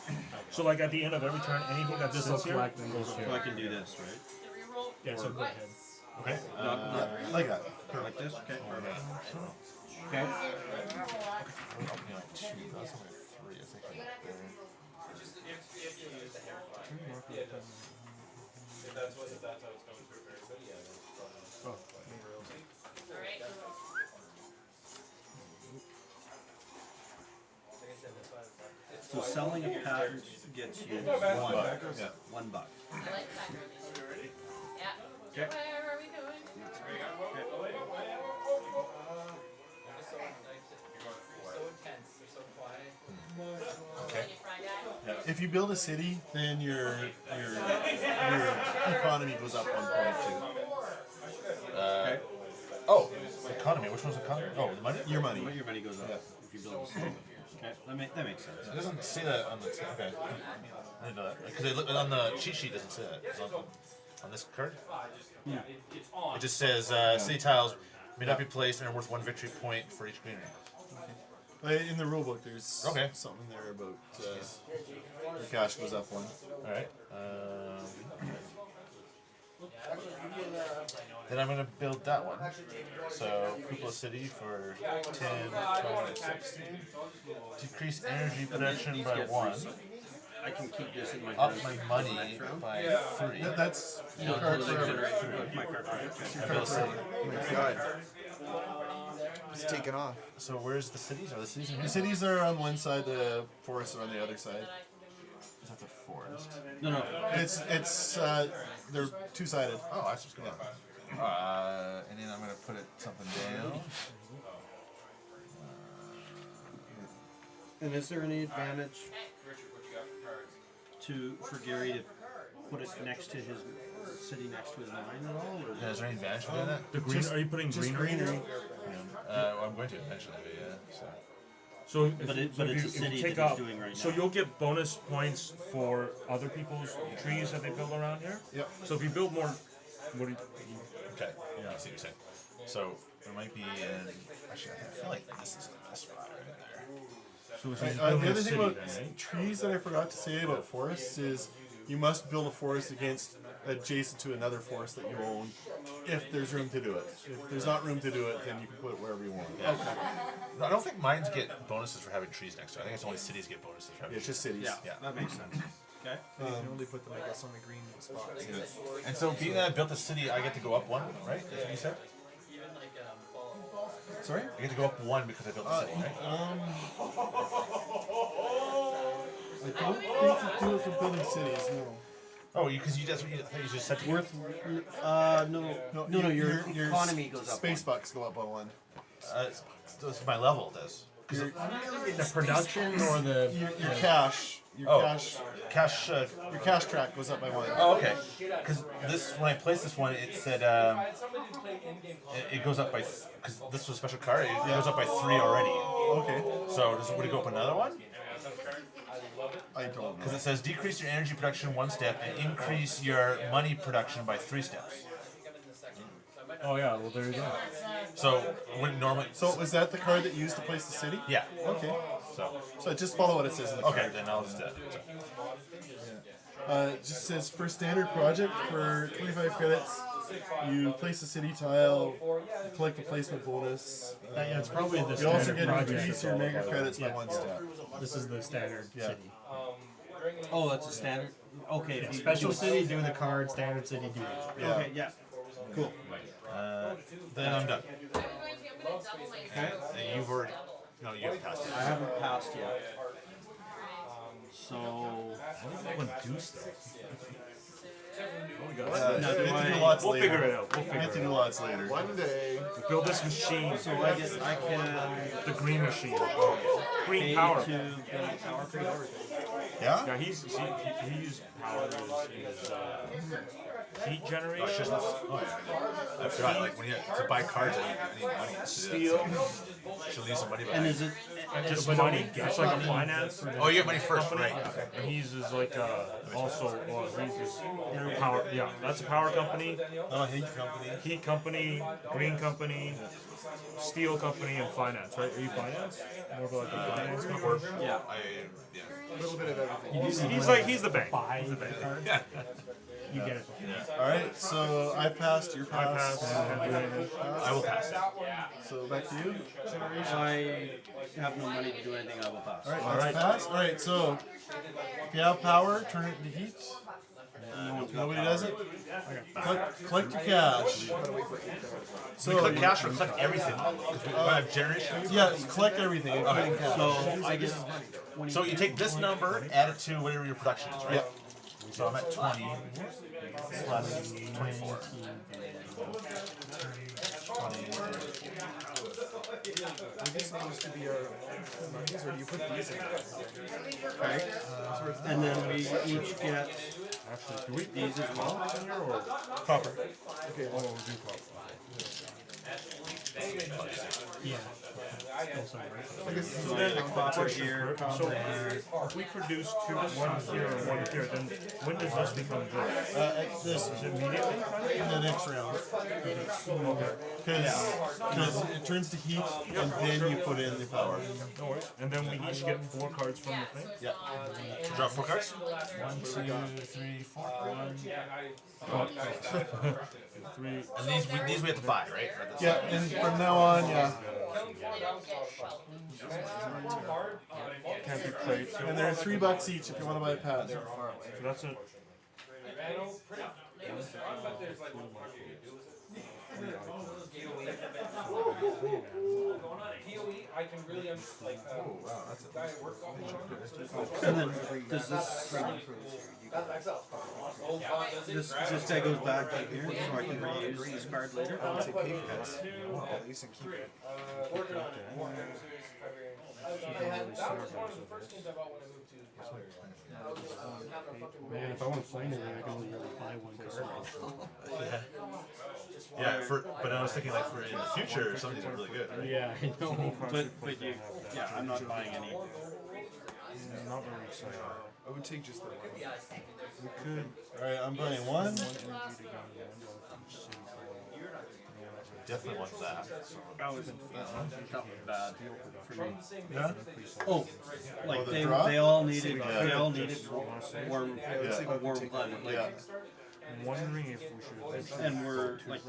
So like at the end of every turn, anything that this sits will here collect and goes So I here. can do this, right? Yeah, so go ahead. Okay. Not Like that. like this. Okay. Okay. I'm opening like 2. That's only 3. I think I'm up there. So selling a patent gets you $1. Yeah. $1. I like that. Yeah. Okay. Where are we going? Okay. If you build a city, then your economy goes up 1 point too. Okay. Oh, economy. Which one's economy? Oh, the money? Your money. Your money goes up if you build a city. Okay, that makes sense. It doesn't say that on the. Okay. I didn't know that. Because on the cheat sheet, it doesn't say that. It's on this card? Yeah. It just says city tiles may not be placed and are worth 1 victory point for each greenery. In the rulebook, there's something there about your cash goes up 1. Alright. Then I'm gonna build that one. So Cupola City for 10, 12, 16. Decrease energy production by 1. I can keep this in my Up hand. my money by 3. That's your Yeah, card like forever. generation, my card forever. It's your card forever. Oh my god. It's taken off. So where's the cities? Are the cities in here? The cities are on one side, the forests are on the other side. That's a forest. No. It's they're two-sided. Oh, that's what's going on. And then I'm gonna put it something down. And is there any advantage for Gary to put it next to his city next to his line at all? Or? Yeah, is there any advantage for doing that? The green. Are you putting Just greenery? I'm going to eventually, but yeah. So, But it's a city take that he's up, doing right so now. you'll get bonus points for other people's trees that they build around here. Yep. So if you build more, what do you? Okay. Yeah, I see what you're saying. So there might be an. Actually, I feel like this is the best spot right there. So The other thing about trees that I forgot to say about forests is you must build a forest adjacent to another forest that you own if there's room to do it. If there's not room to do it, then you can put it wherever you want. Yeah. Okay. No, I don't think mines get bonuses for having trees next to it. I think it's only cities get bonuses for having It's just cities. Yeah, that makes sense. Okay. You can only put them, I guess, on the green spots. Yeah. And so being that I built a city, I get to go up 1, right? That's what you said? Sorry? I get to go up 1 because I built the city, right? I don't think you do it for building cities, no. Oh, because you just said worth. No. Your economy goes up. Space bucks go up by 1. That's my level does. The production or the your cash. Your cash track goes up by 1. Oh, okay. Because this, when I placed this one, it said it goes up by because this was a special card. It goes up by 3 already. Okay. So would it go up another one? I don't know. Because it says decrease your energy production 1 step and increase your money production by 3 steps. Oh yeah, well there you go. So wouldn't normally. So is that the card that you used to place the city? Yeah. Okay. So just follow what it says in the card. Okay, then I'll just do that. It just says for standard project for 25 credits, you place a city tile, you collect a placement bonus. Yeah, it's probably the You also standard get project increase that's your all mega about. credits by Yeah. 1 step. This is the standard city. Oh, that's a standard. Okay. Yeah, special city, do the card. Standard city, do it. Yeah. Okay. Yeah. Cool. Then I'm done. Okay. And you've already. No, you haven't passed it. I haven't passed yet. So. do stuff. We have to do lots We'll later. figure it out. We have to do lots later. One day. Build this machine. So I can. The green machine. Green Pay power. to build power for everything. Yeah? Yeah, he's power is heat generation. I forgot, like when you to buy cards, I need money. Steel. She'll need some money back. And is it? Just money. It's like a finance. Oh, you get money first, right? And he's is like also he's power. Yeah, that's a power company. Oh, heat company. Heat company, green company, steel company, and finance. Right? Are you finance? More of like a finance company. Yeah. A little bit of everything. He's the bank. Buy He's the the bank. card. Yeah. You get it. Alright, so I passed, you're I passed. pass. I will pass it. So back to you. I have no money to do anything. I will pass. Alright, that's a pass. Alright, so if you have power, turn it into heat. Nobody does it? Collect your cash. So we click cash or click everything? Because we have generation. Yeah, collect everything, including cash. So I guess. So you take this number, add it to whatever your production is, right? Yep. So I'm at 20 plus 24. 20. Are these supposed to be our monies, or do you put these in? Okay. And then we each get these as well. Copper. Okay, Oh, we'll do copper. Yeah. So then the copper here, So copper here. if we produce two, one here and one here, then when does this become good? This Is it immediately? in the next round. Because it turns to heat and then you put in the power. No worries. And then we each get 4 cards from the thing? Yeah. Draw 4 cards? 1, 2, 3, 4. 3. And these we have to buy, right? Yeah, and from now on, yeah. Can't be played. So And they're $3 each if you want to buy a pad. So that's it. And then does this guy goes back in here, so I can reuse this card later? I would say pay for this. At least and keep it. Man, if I want to play anything, I can only really buy one card. Yeah, but I was thinking like for in the future, some of these are really good. Right? Yeah, I know. But you, yeah, I'm not buying any. Not very excited. I would take just the one. We could. Alright, I'm buying one. Definitely want that. That was bad for me. Yeah? Oh, like the they draw? all needed warm blood. Like, I'm wondering if we should. and we're like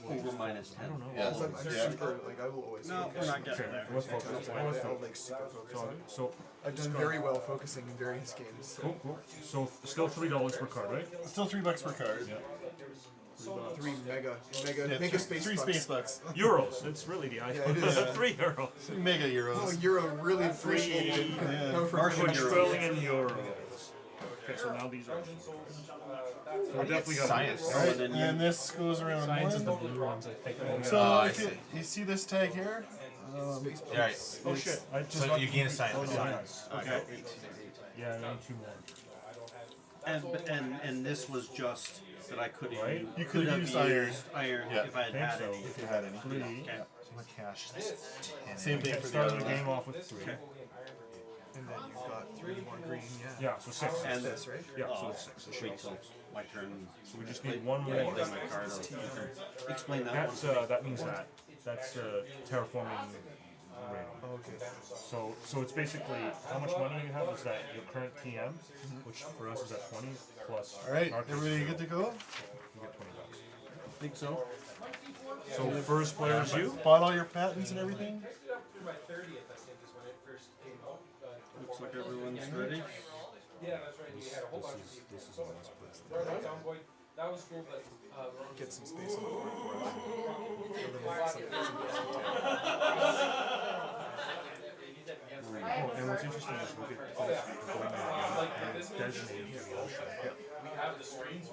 over minus 10. Yeah. I'm super, like, I will always No, focus. we're not getting there. Let's focus. I'm like super focused. So I've done very well focusing in various games. cool, cool. So still $3 per card, right? Still $3 per card. Yeah. 3 mega space 3 bucks. space bucks. Euros. It's really the icon. it is. 3 euros. 3 mega euros. Oh, Euro really appreciated. Yeah. No, for Martian Euro. Trillion euros. Okay, so now these are. We definitely got Science. Alright, and this goes around Science is the one. blue ones, I think. So I if you see this tag here, Yeah, right. Oh shit! I just So you gain a science. Okay. Yeah, I need 2 more. And this was just that I couldn't. Right? you could have used iron. Iron Yeah. if I had Think had so. any. If you had any. 3. Okay. Cash. Same thing for the Start other the one. game off with 3. And then you've got 3 more green, yeah. Yeah, so 6. And This, right? Yeah, so it's 6. Wait till my turn. So we just need 1 more. Play my card. Explain that That's one. that means that's terraforming rating. Okay. So it's basically how much money you have is that your current TM, which for us is at 20 plus. Alright, our everybody good to go? You get $20. Think so. So first player is you. Bought all your patents and everything? Looks like everyone's ready. Get some space on the board for it. Oh, and what's interesting is we get designated to the ocean,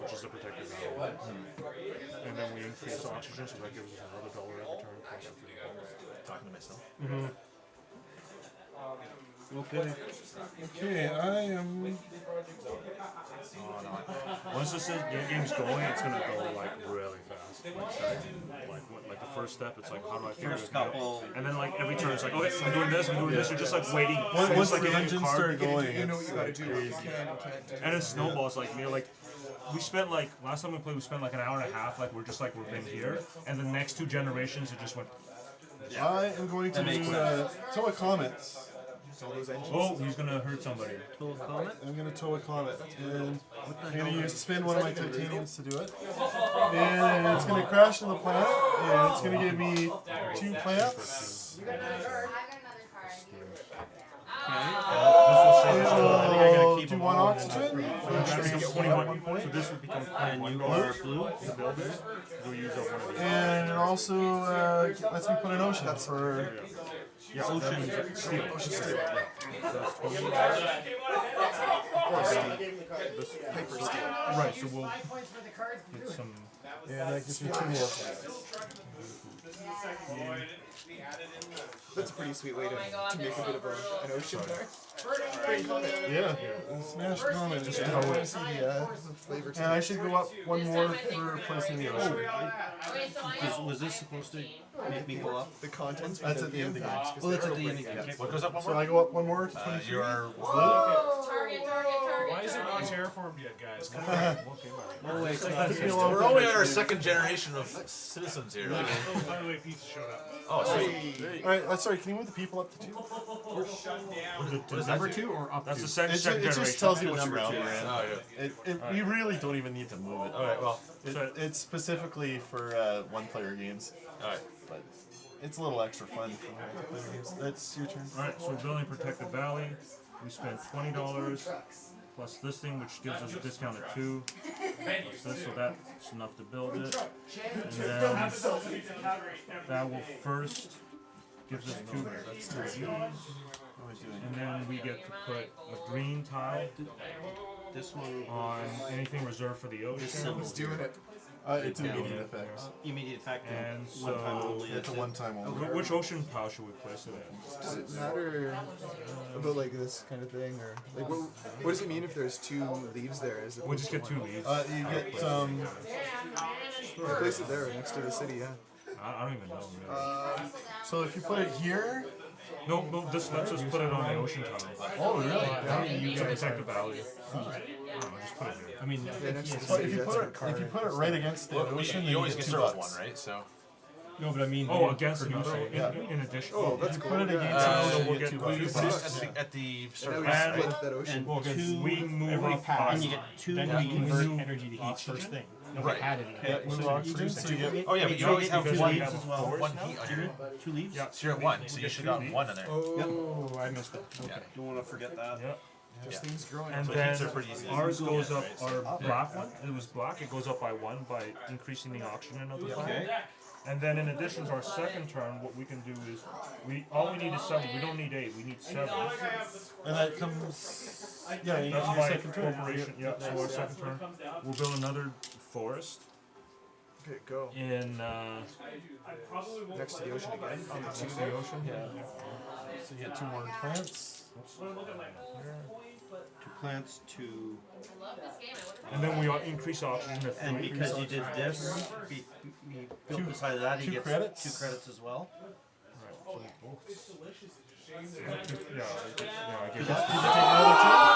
which is the protected zone. And then we increase oxygen, so that gives us another $1 every turn. Talking to myself. Okay. Okay, I am. Once this game's going, it's gonna go like really fast. Like the first step, it's like how do I figure this out? And then like every turn, it's like okay, I'm doing this. You're just like waiting. Once like the getting a engines card. start going, You know what it's you gotta like do. crazy. You can't do. And it snowballs like me. Like we spent like last time we played, we spent like an hour and a half. Like we're just like we've been here, and the next 2 generations, it just went. I am going to do tow a comet. Oh, he's gonna hurt somebody. Tow a comet? I'm going to tow a comet. And I'm going to spend one of my titaniums to do it. And it's going to crash in the planet. And it's going to give me 2 plants. I got another It'll do 1 oxygen. So this would become And you are blue. We'll use up one of these. And it also lets me put an ocean for. Yeah, ocean steel. Ocean steel. Paper steel. Right, so we'll get some. Yeah, that gives me 2 more. That's a pretty sweet way to make a bit of an ocean there. Yeah. Smash comment. Just Yeah. throw I wanna it. see the flavor. And I should go up one more for placing the ocean. Was this supposed to make me go up? The contents. That's at the end of the game. Oh, that's at the end of the game. What goes up one So more? I go up one more to 23. You're Why is it not terraformed yet, guys? Come on. Oh, wait, We're only on our second generation of citizens here. Like, By the way, pizza showed up. oh, sweet. All right. Sorry. Can you move the people up to 2? What is that? Number 2 or up That's to? the second It generation. just tells you Up which to number round 2. you're in. Oh, yeah. We really don't even need to move it. All right, well. It's specifically for one-player games. All right. But it's a little extra fun for multiplayer games. That's your turn. Alright, so we're building Protected Valley. We spent $20 plus this thing, which gives us a discount of 2. Plus this, so that's enough to build it. And then that will first gives us 2 of these. And then we get to put a green tile This one on anything reserved for the ocean. Who's doing it? It's an immediate effect. Immediate effect. And one time so only. It's a one-time only. which ocean tile should we place it in? Does it matter about like this kind of thing, or like what does it mean if there's 2 leaves there? Is it We'll just get 2 leaves. You get place it there next to the city, yeah. I don't even know. Really. So if you put it here. No, this lets us put it on the ocean tile. Oh, really? Yeah, you can protect the valley. Just put it here. I mean, If you put it right against the ocean, then You always get get started with $2. one, right? So. no, but I mean. Oh, against producing. another in addition. Oh, that's cool. Put it against so the ocean, we'll you get get $2. $2. At the start And of then we the split that ocean. Well, because we move every up pass, and you get 2 then we leaves. convert energy to heat first thing. Right. Add it. Yeah, move oxygen, so you get. Oh yeah, but you always have because one we have a force. one heat on your. 2 leaves? Yeah. So you're at 1, so you should have gotten 1 in there. Oh, I missed that. Yeah. Don't want to forget that. Yep. There's things growing. And So then heats are pretty easy. ours goes up, our black one, it was black, it goes up by 1 by increasing the oxygen of the plant. And then in addition to our second turn, what we can do is, all we need is 7, we don't need 8, we need 7. And that comes. Yeah, you That's use your my second turn. corporation, yeah, so our second turn, we'll build another forest Okay, go. in, Next to the ocean again. On the next to the ocean. So you get 2 more plants. 2 plants, 2. And then we increase oxygen to 3. And because you did this, we built beside that, he 2 gets credits? 2 credits as well. Yeah, I Did guess. you take another turn?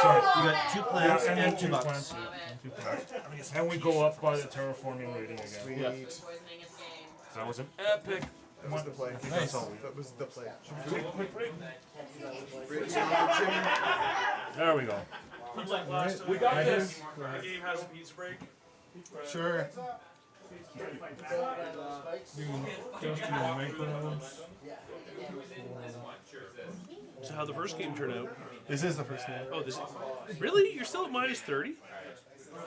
Sorry. You got 2 plants Yeah, and 2 2 bucks. plants. Yeah, and 2 plants. And we go up by the terraforming rating again. Sweet. That was an epic. That was the play. I think that's all we That was the play. Take a quick break. Bridge. There we go. We got this. The game has a pizza break. Sure. So how the first game turned out? This is the first game. Oh, this. Really? You're still at minus 30?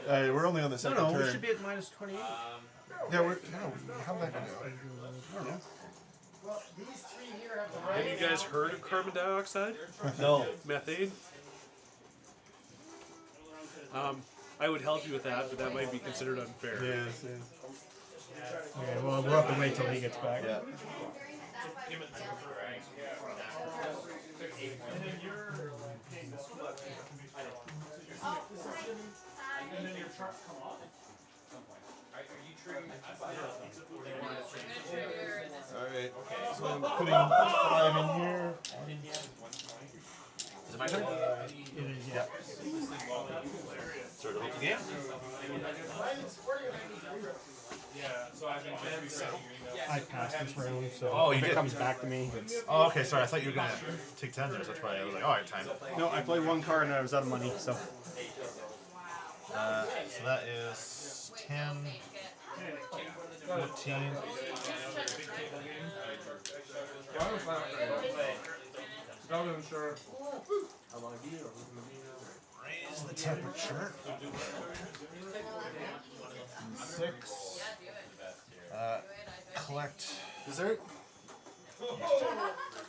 We're only on the second No, turn. we should be at minus 28. Yeah, we're. No, how'd that go? I don't know. Have you guys heard of carbon dioxide? No. Methane? I would help you with that, but that might be considered unfair. Yes, Okay, well, we'll have to wait till he gets back. Yeah. Alright, so I'm putting 5 in here. Is it my turn? It is, yeah. Start the game. I passed this round, so Oh, you if it did? comes back to me, it's... Oh, okay, sorry. I thought you were gonna take 10 there. That's why I was like, oh, I have time. No, I played 1 card and I was out of money, so... So that is 10, 14. I wasn't sure. Raise the temperature. 6. Collect. Dessert?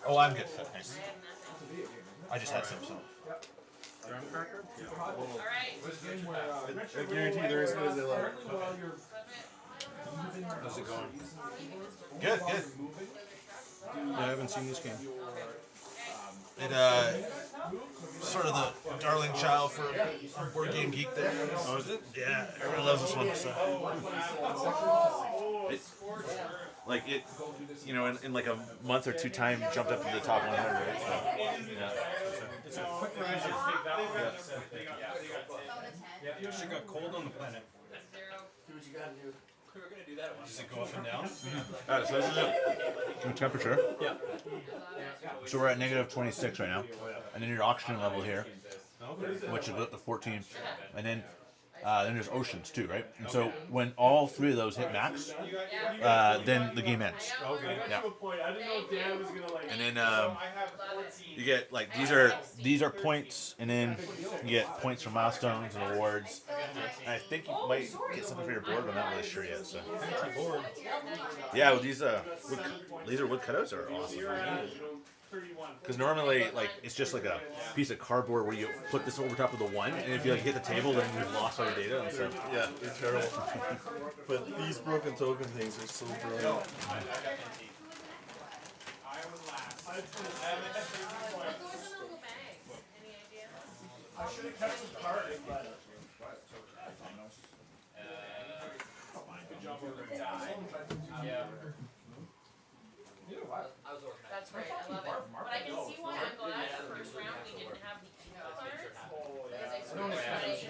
Oh, I'm good. Thanks. I just had some, so. I guarantee they're as good as they look. How's it going? Good, good. Yeah, I haven't seen this game. It sort of the darling child for Board Game Geek there. Oh, is it? Yeah, everyone loves this one. So. Like it, you know, in like a month or two time, jumped up to the top 100. Right? So, yeah. It's a quick riser. Yeah, it got cold on the planet. Do what you gotta do. We were gonna do that one. Does it go up and down? Alright, so this is it. The temperature. Yeah. So we're at negative 26 right now, and then your oxygen level here, which is at the 14, and then there's oceans too, right? And so when all three of those hit max, then the game ends. Okay. Yeah. And then you get like these are points, and then you get points for milestones and awards. And I think you might get something for your board, but I'm not really sure yet. So. Yeah, well, these laser wood cutouts are awesome. Because normally, like, it's just like a piece of cardboard where you put this over top of the one, and if you like hit the table, then you've lost all your data. And so, yeah, they're terrible. But these broken token things are so brilliant. I should have kept some cards, but. Good job over there. Yeah. That's great. I love it. But I can see why I'm glad the first round we didn't have the email cards. Because I sort of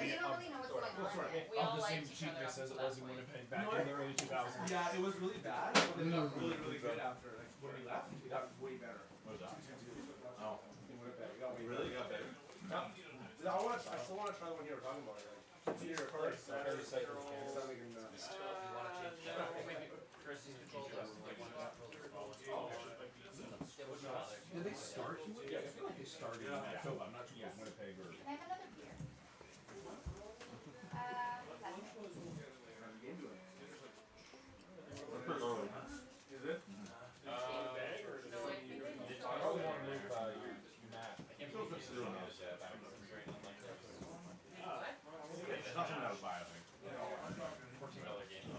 You don't really know what's going on. we all The same liked each other. cheapness as it was in Winnipeg back in the early 2000s. Yeah, it was really bad, but then it got really, really good after. Like when we left, we got way better. What was that? Oh, in Winnipeg, we got way Really better. got better? Yeah. I still want to try the one you were talking about. Like, your cards, every cycle. Is that making Did they start? Yeah, I feel like they started in Manitoba. I'm not sure if it was Winnipeg or. Can I have another beer? Is it? It's not something I would buy, I think. $14 game.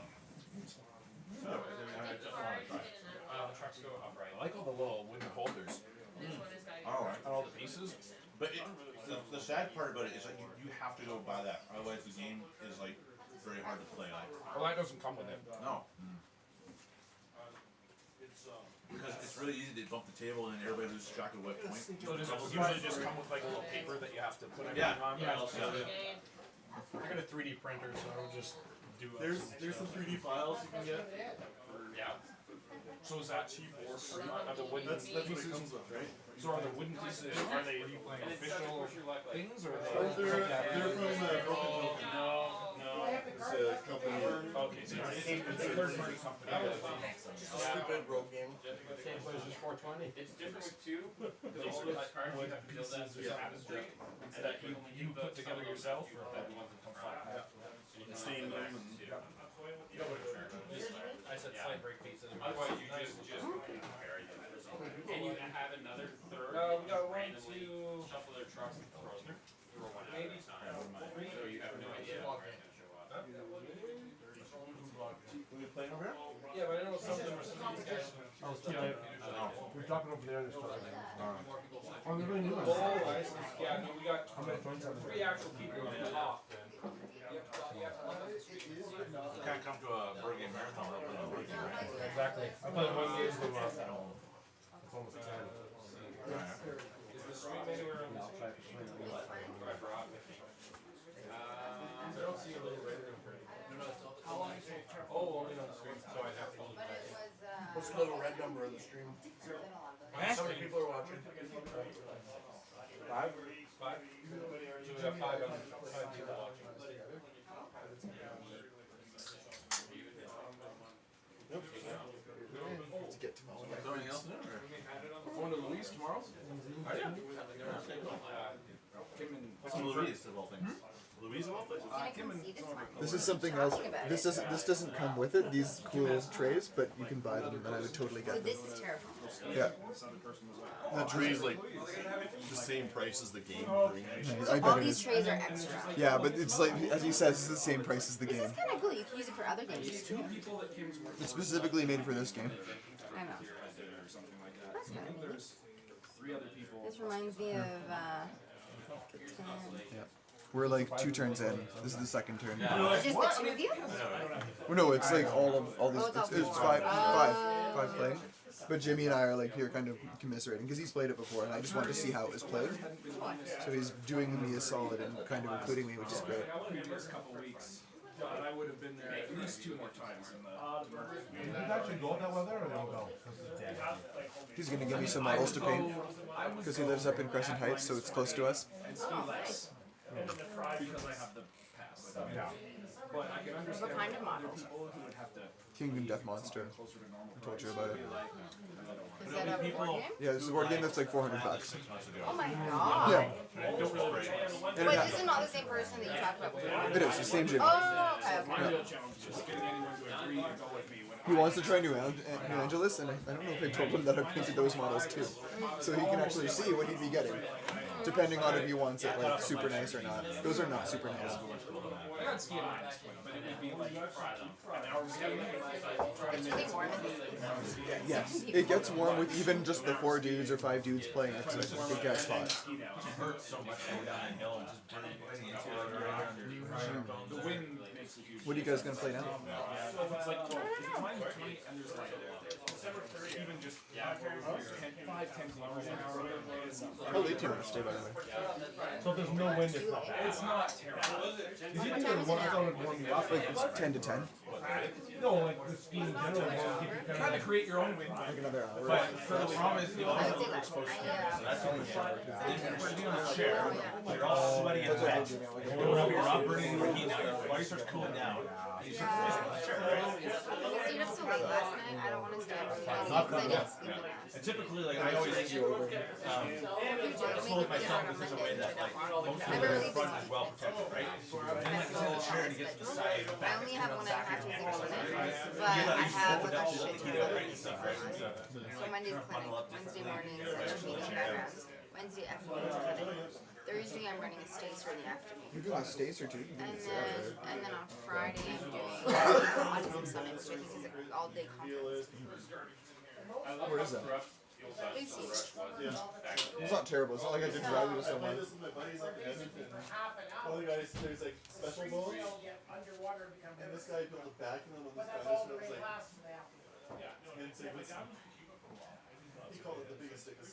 I like all the little wooden holders. Oh, And all the pieces. But the sad part about it is like you have to go buy that, otherwise the game is like very hard to play. Like, Well, that doesn't come with it. no. Because it's really easy to bump the table and everybody loses track of what point. So does it usually just come with like a little paper that you have to put everything Yeah. on? Yeah. I got a 3D printer, so I'll just do it. There's some 3D files you can get. Yeah. So is that cheap or free? Are the wooden That's what it pieces? comes with, right? So are the wooden pieces, are they official things or are They're from Broken Token. No. It's a company. Okay, so it's a third party company. Just a stupid rogue game. Same place as 420. It's different with two. Because also with cards you have to build that through tapestry. And that you put together yourself or that the ones that come flat. Stain them and. I said slight break pieces. Otherwise you just compare it. And you have another third. We got one, randomly two, shuffle their trucks and throw one out at a time. So you have no idea where it's gonna show up. We playing over here? Yeah, but I know some of them are some of these guys. We're talking over there. Oh, they're really new ones. Oh, I see. Yeah, no, we got 3 actual people on the top. You can't come to a board game marathon without playing a board game, right? Exactly. I played one game so it's almost 10. Is the stream anywhere on the screen? I don't see a little red number. How long is it? Oh, only on the screen, so I have to look back. What's the little red number on the stream? How many people are watching? 5? 5? So we have 5 people watching. Nope. Let's get to Melbourne. Something else in it? Going to Louise tomorrow? Are you? What's Louise of all things? Louise of all places? This is something else. This doesn't come with it. These cool trays, but you can buy them, and I would totally So get them. this is terrifying. Yeah. The tree's like the same price as the game. I bet All it these is. trays are extra. Yeah, but it's like, as he says, it's the same price as the This game. is kind of cool. You can use it for other games too. It's specifically made for this game. I know. That's good. This reminds me of Yeah. We're like 2 turns in. This is the second turn. It's just the 2 of you? Well, no, it's like all these. Oh, It's five playing. But Jimmy and I are like here kind of commiserating because he's played it before and I just wanted to see how it was played. So he's doing me a solid and kind of including me, which is great. Previous couple weeks, I would have been there at least 2 more times. Did you actually go that weather or no go? He's gonna give me some models to paint because he lives up in Crescent Heights, so it's close to us. Because I have the pass. Yeah. But I can understand What kind of models? people who would have to Kingdom Death Monster. I told you about it. Is that a board game? Yeah, this is a board game that's like $400. Oh my god. Yeah. Wait, this is not the same person that you talked about before? It is, the same Jimmy. Oh, okay, okay. Yeah. He wants to try New Angeles, and I don't know if I told him that I painted those models too. So he can actually see what he'd be getting, depending on if he wants it like super nice or not. Those are not super nice. I got skiing next one, but it would be like an hour skiing. It's really warm in this. Yes, it gets warm with even just the 4 dudes or 5 dudes playing it, so it gets hot. The wind makes a huge. What are you guys gonna play now? If it's like 12, if it's minus 20 and there's like even just 5-10 kilometers an hour. How late do you want to stay, by the way? So if there's no wind, it's not bad. It's not terrible. Is it even one I thought it would warm you up? Like it's 10 to 10. No, like the skiing in general will keep you Kind of create your own wind. Like another hour. But for the problem is, I would say less. You're all sweaty and wet. You're not burning your heat now. Your body starts cooling down. I stayed up so late last night, I don't want to stay up really late because I didn't sleep enough. And typically, like I always clothe myself in such a way that like most of the front is well protected, right? And like it's in the chair and he gets to the side. I only have 1.5 days in clinic, but I have like a shit ton of days. So Monday's clinic, Wednesday mornings, I have meeting backgrounds, Wednesday afternoons clinic. Thursday I'm running a stacer in the afternoon. You're doing a stacer too? And then on Friday I'm doing Autism Summit, which I think is an all-day conference. Where is that? Lucy. It's not terrible. It's not like I could drive you to somewhere. This is my buddies up in Edmonton. One of the guys, there's like special modes. And this guy built a back in them on this dinosaur. It was like, and it's like, he called it the biggest stickers.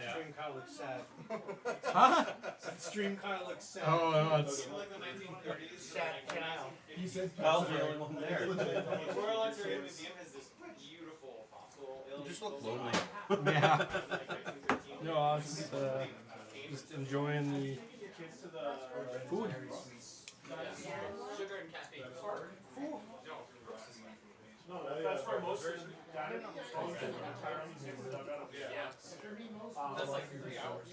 Stream kind of looks sad. Huh? Stream kind of looks sad. Oh, no, it's... like the 1930s sad canal. He said Kyle's the only one there. Royal Ontario Museum has this beautiful fossil. You just look lonely. Yeah. No, I was just enjoying the food. Sugar and caffeine. No, That's where most of the data comes from. Yeah. That's like 3 hours.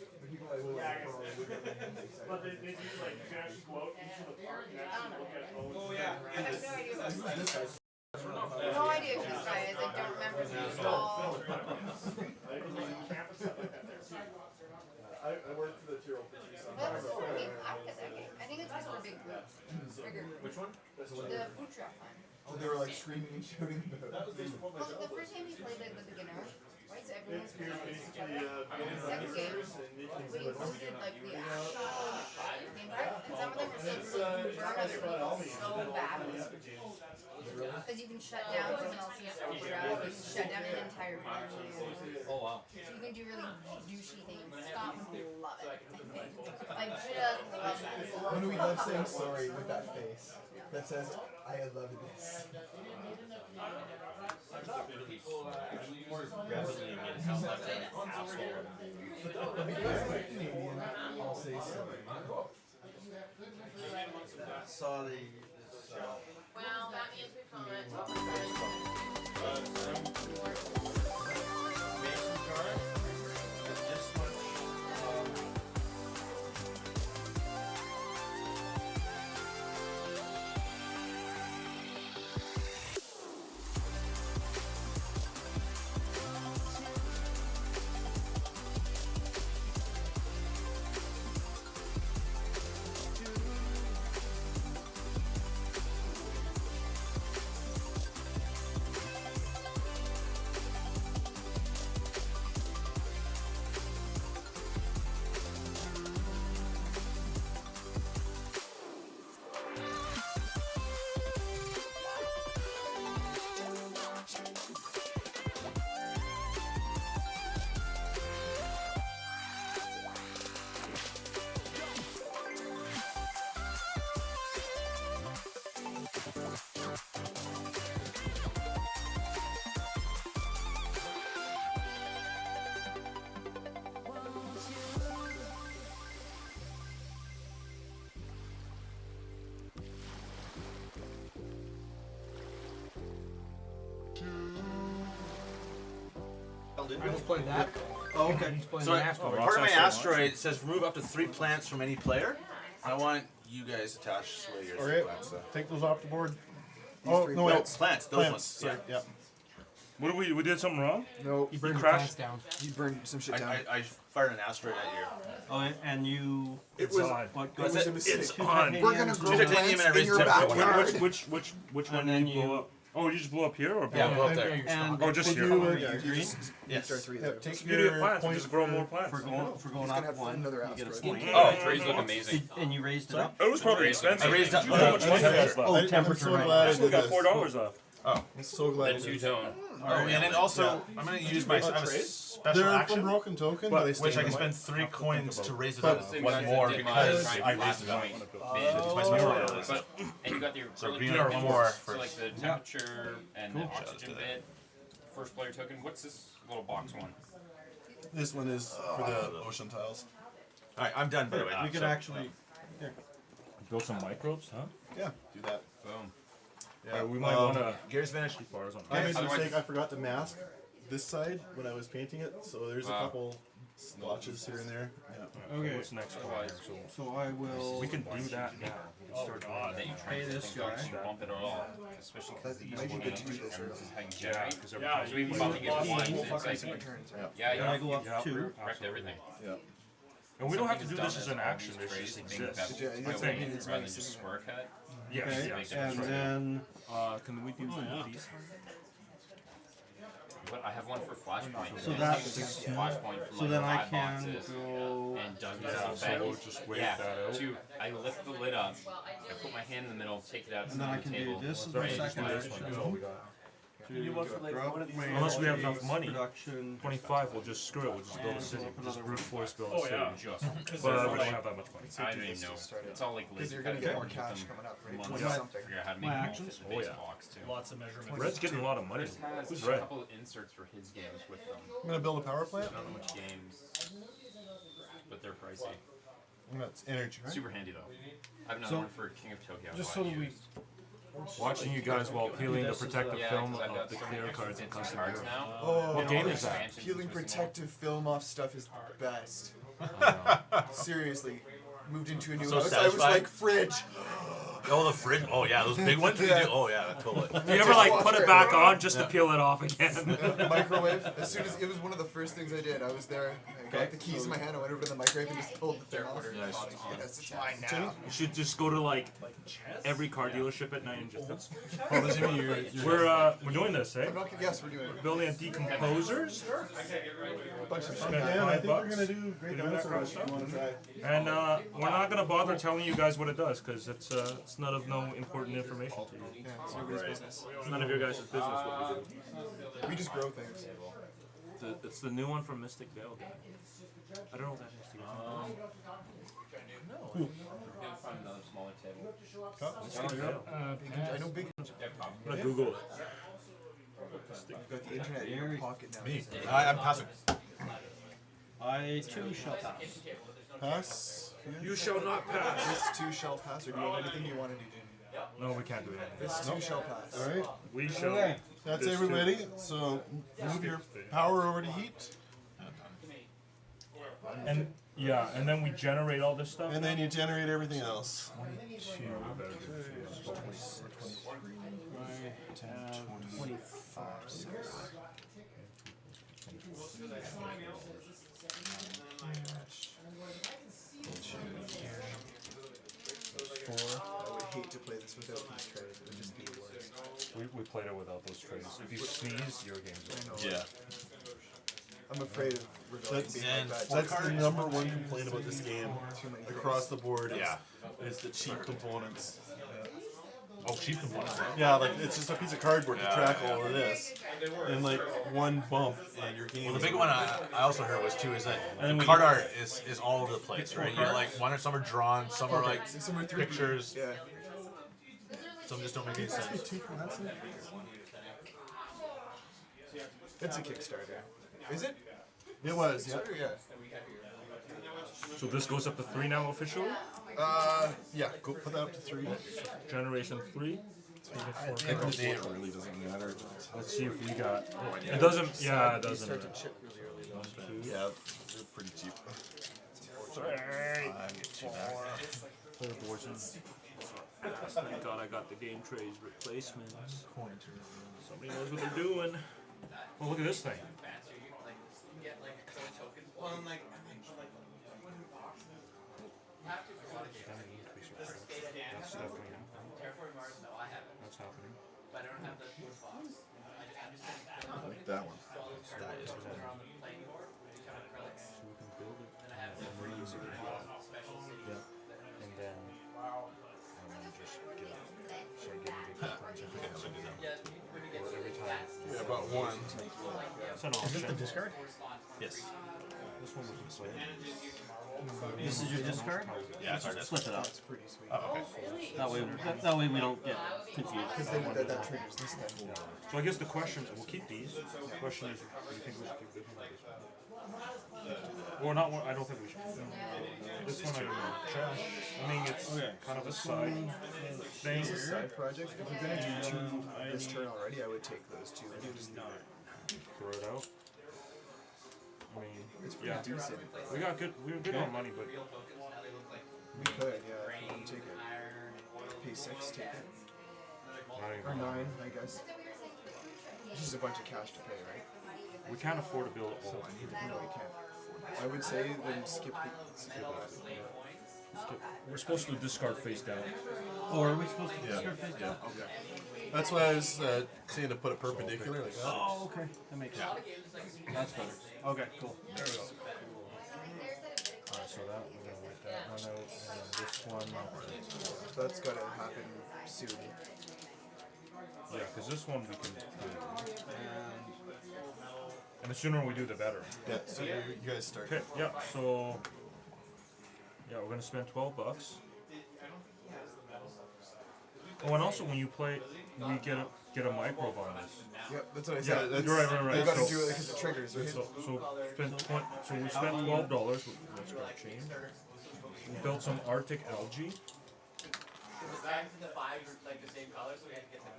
But they do like, you can actually go out into the park and actually look at boats. Oh yeah. I have no idea who this guy is. No idea who this guy is. I don't remember who he's called. I worked for the Tyrrell for 3 summers. That's a cool game. I would get that game. I think it's just for big groups. Bigger groups. Which one? The food truck one. So they were like screaming and shouting about it. Well, the first time we played like the beginner, right? So everyone's It's basically building second game, dinosaurs and making we them included like the actual theme park, and some of them were so burn other people so bad. Because you can shut down someone else's route, you can shut down an entire party. Oh wow. So you can do really douchey things. Scott would love it. Like just love that. When we love saying sorry with that face that says, I love this. More rapidly again, how much of an asshole. Because I'm Canadian, I'll say sorry. Saw the Well, that means we can't. filled in. I just played that. Oh, okay. So part of my asteroid says remove up to 3 plants from any player. I want you guys to attach sway your 3 Okay, plants. take those off the board. These Oh, three no, wait. plants. Those ones. Sorry, yeah. What did we did something wrong? No, You crashed down. You burned some shit down. I fired an asteroid at you. Oh, and you. It was on. It was a mistake. It's on. We're gonna grow plants in your backyard. Which one did you blow up? Oh, you just blew up here or blow Yeah, blow up up there. And oh, just here. Yes. Take Beauty of plants. Just grow more plants. For going up one, you get a point. Oh, trees look amazing. And you raised it up. It was probably expensive. I raised up. How much money was left? Oh, temperature. so Right. glad I We did got this. $4 off. Oh. I'm so glad I Then did this. two-tone. Oh, and then also, I'm going to use my special They're from action, Broken Token, but I which I stay can in spend 3 coins to raise it But- up one more because I raised it up. It's my special ability. But, and you got the So early green token, or more so for- like the temperature and the oxygen bit. First player token. What's this little box one? This one is for the ocean tiles. Alright, I'm done by the way. We could actually. Build some microbes, huh? Yeah, do that. Boom. Yeah, we might want to. Gary's finished. I made a Otherwise- mistake. I forgot to mask this side when I was painting it, so there's a couple splotches here and there. Yeah. Okay. What's next? So I will. We can do that now. We can start doing That that. you try Pay to this think guy. you bump it at all, especially because these might be good to do this and early. this is how you Yeah, generate. because every time So even if you get points, it's like, returns. yeah, And I go you up 2. wrecked everything. Yeah. And we don't have to Something do this that's as an done action. all This these just crazy things exists. Yeah, that you way, have to make it rather than nice. just square cut. Yes. Okay. Yes. And then. Can we do these? But I have one for Flashpoint. So and that's- it's Flashpoint from So like then I 5 can boxes. go. And dug Yeah, this so out. we'll just wait Yeah, that out. I lift the lid up, I put my hand in the middle, take it out, And then I can do table. this as Right, my just do second this one. action. That's all we got. Unless we have enough money. Production. 25. We'll just screw it. We'll just build a city. Just brute force build a Oh, city. yeah. But we don't have that much money. I don't even know. It's all like Because laser you're gonna cut get more and cash them coming up, right? months 20 to something. figure out how to My make them actions? fit the base box too. Lots of measurements. Red's getting a lot of money. Chris has Who's a Red? couple of inserts for his games with them. I'm gonna build a power plant. I don't know which games, but they're pricey. That's energy, right? Super handy though. I have another So- one for King of Tokyo. Just so that we. Watching you guys while peeling the protective Yeah, film 'cause I've of got the so clear many cards and custom cards cards. now. Oh, What game is that? Expansions Peeling and twisting protective film off stuff is the best. Seriously. Moved into a new So house. I was satisfying. like, fridge. Oh, the fridge. Oh, yeah, those big ones. Yeah. Oh, yeah, totally. Do you ever like put it back on just to peel it off again? Microwave. As soon as it was one of the first things I did. I was there. I got the keys in my hand. I went over to the microwave and just pulled the thing off. Yes, it's mine now. You should just go to like every car dealership at night and just. Oh, Jimmy, you're We're doing this, eh? I'm not, yes, we're doing it. Building a decomposers. A bunch of fun. Spend Yeah, I think we're $5 gonna do great to do that kind of dinosaurs. stuff. You wanna try? And we're not gonna bother telling you guys what it does because it's none of no important information to you. Yeah, it's nobody's business. It's none of your guys' business what we do. We just grow things. It's the new one from Mystic Vale guy. I don't know what that is. Do you guys Gotta find another smaller table. know? Mystic Vale. I know big. I'm gonna Google it. You've got the internet in your pocket now. Me. I'm passing. I too shall pass. Pass. You shall not pass. This too shall pass. Or do you have anything you want to do, Jimmy? No, we can't do that. This too shall pass. All right. We shall. Okay. That's This everybody. So move your power over to heat, And yeah, and then we generate all this stuff. and then you generate everything else. 4. I would hate to play this without these trays. It would just be the worst. We played it without those trays. If you sneeze, your game's over. Yeah. I'm afraid of rebellion That's, being like that. that's the number one complaint about this game across the board. Yeah. Is the cheap components. Oh, cheap components. Yeah, like it's just a piece of cardboard to Yeah, track yeah. all of this, and like one bump and your game. Well, the is big one I also heard was too is that And the we- card art is all over the place, right? You're like some are drawn, some are like Some are 3D. pictures, Yeah. some just don't make any sense. It's a Kickstarter. Is it? It was, yeah. Kickstarter? Yeah. So this goes up to 3 now officially. Yeah. Go put that up to 3. Generation 3. At the end of the day, it really doesn't matter. Let's see if we got. It doesn't. Yeah, it doesn't. Start to chip really early though. Yeah, they're pretty cheap. Thank God I got the game trays replacements. Somebody knows what they're doing. Well, look at this thing. That's definitely That's happening. I like that one. That is cool. So we can build it and reuse it. Yeah. And then just start getting every time. Yeah, about one. It's an option. Is this the discard? Yes. This one we can play. This is your discard? Yeah, it's our discard. Split it up. That's pretty sweet. Oh, okay. That way we don't get confused. Because then that triggers this thing. So I guess the question, we'll keep these. The question is, do you think we should keep this one or this one? Or not one, I don't think we should. This one I don't know. Trash. I mean, it's kind of a side thing. It's a side project. If we're gonna do two this turn already, I would take those two and just leave it. Throw it out. I mean, It's pretty decent. We got good. We were good on money, but We could, yeah. If we want to take it. Pay 6, take it. Or 9, I guess. It's just a bunch of cash to pay, right? we can't afford to build it all. No, we can't. I would say then skip it. We're supposed to discard face down. Or are we supposed to discard face down? Okay. That's why I was saying to put it perpendicular like that. Oh, okay. That makes sense. That's better. Okay, cool. There we go. Alright, so that we're gonna write that one out, and then this one. So that's gotta happen soon. Yeah, because this one we can do. And the sooner we do, the better. Yeah, so you guys start. Okay, yeah, so yeah, we're gonna spend $12. Oh, and also when you play, we get a microbe on this. Yep, that's what I said. Yeah, you're right. You gotta do it because it triggers, right? So we spent $12. Let's go change. We built some Arctic algae.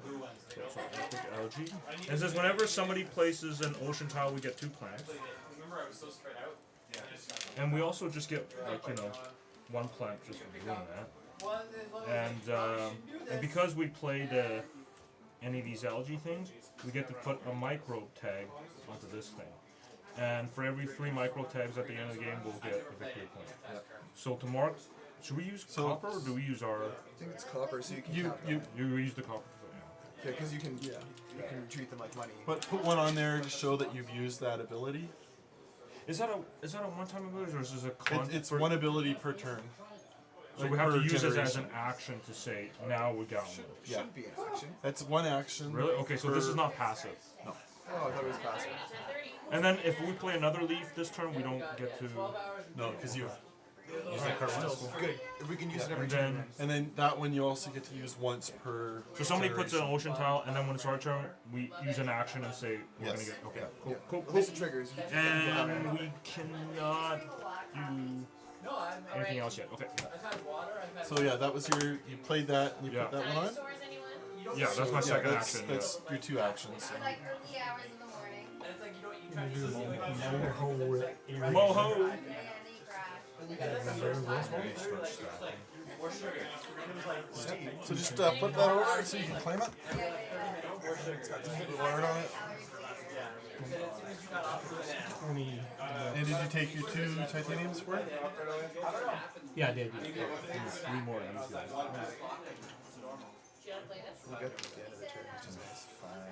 So Arctic algae. And it says whenever somebody places an ocean tile, we get 2 plants. And we also just get like 1 plant just for doing that. And because we played any of these algae things, we get to put a microbe tag onto this thing. And for every 3 microbe tags at the end of the game, we'll get a victory point. Yep. So to mark, should we use copper or do we use our? I think it's copper, so you can. You use the copper. Yeah, because you can treat them like money. But put one on there to show that you've used that ability. Is that a one-time ability or is this a It's one ability per turn. So Like we have to per use it as generation. an action to say now we got one. Yeah. Should be an action. That's one action. Really? Okay, so this is not passive. No. Oh, I thought it was passive. And then if we play another leaf this turn, we don't get to. No, because you've used that card once. Good. If we can use it every And turn. And then that one you also get to use once per. So somebody puts an generation. ocean tile, and then when it's our turn, we use an action and say we're Yes. gonna get. Okay, Yeah. cool, Yeah. cool, At cool. least it triggers. And we cannot do anything else yet. Okay. So yeah, that was you played that and you put that one on? Yeah, that's my second that's, action. That's your 2 actions. So. Like early hours in the morning. Moho. So just flip that over so you can claim it. It's got the word on it. And did you take your 2 titaniums for it? Yeah, I did. 3 more. We'll get to the end of the turn, which is nice.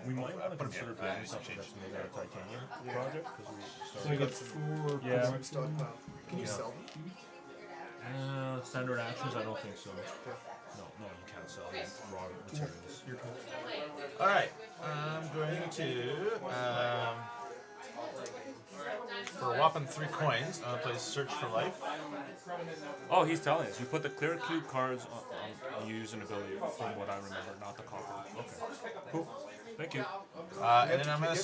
We might want to consider building something that's made out of titanium project because So we get 4 Yeah. stockpile. Can you sell them? Standard actions, I don't think so. No, you can't sell raw materials. All right, I'm going to for a whopping 3 coins. I'm gonna play Search for Life. Oh, he's telling us. You put the clear cube cards on you use an ability from what I remember, not the copper. Okay, cool. Thank you. And then I'm gonna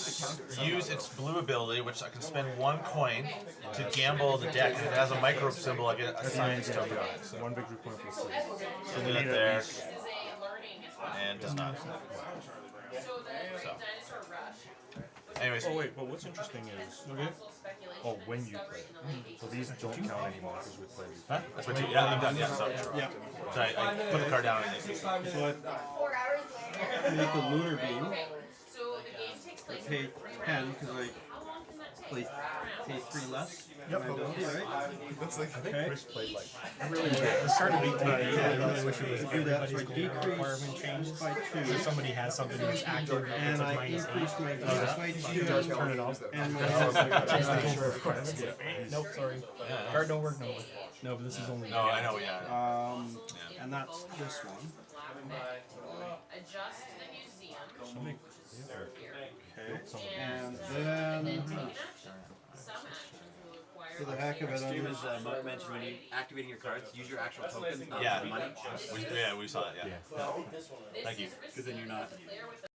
use its blue ability, which I can spend 1 coin to gamble the deck. If it has a microbe symbol, I get a science token on it. So 1 victory point for free. do that there. and does not. So the dinosaur rush. Anyways. Oh wait, but what's interesting is when you play. So these don't count anymore because we played. Huh? That's what you. Yeah, I'm done. Yeah, so. Yeah. So I put the card down. So I make a lunar beam. So the game takes place I pay 10 because I pay 3 less. Yep. Right? That's like, I think Chris played like really good. It started being I really wish it was everybody's goal requirement changed by 2. So somebody has something that's active And I increase my goals by 2. turn it off. And my Nope, sorry. Card don't work no more. No, but this is only. No, I know. Yeah. And that's this one. Adjust the museum. Okay. And then for the heck of it, Stream is Mark mentioned when you activating your cards, use your actual tokens, not Yeah. money. We saw that. Yeah. Thank you. Because then you're not.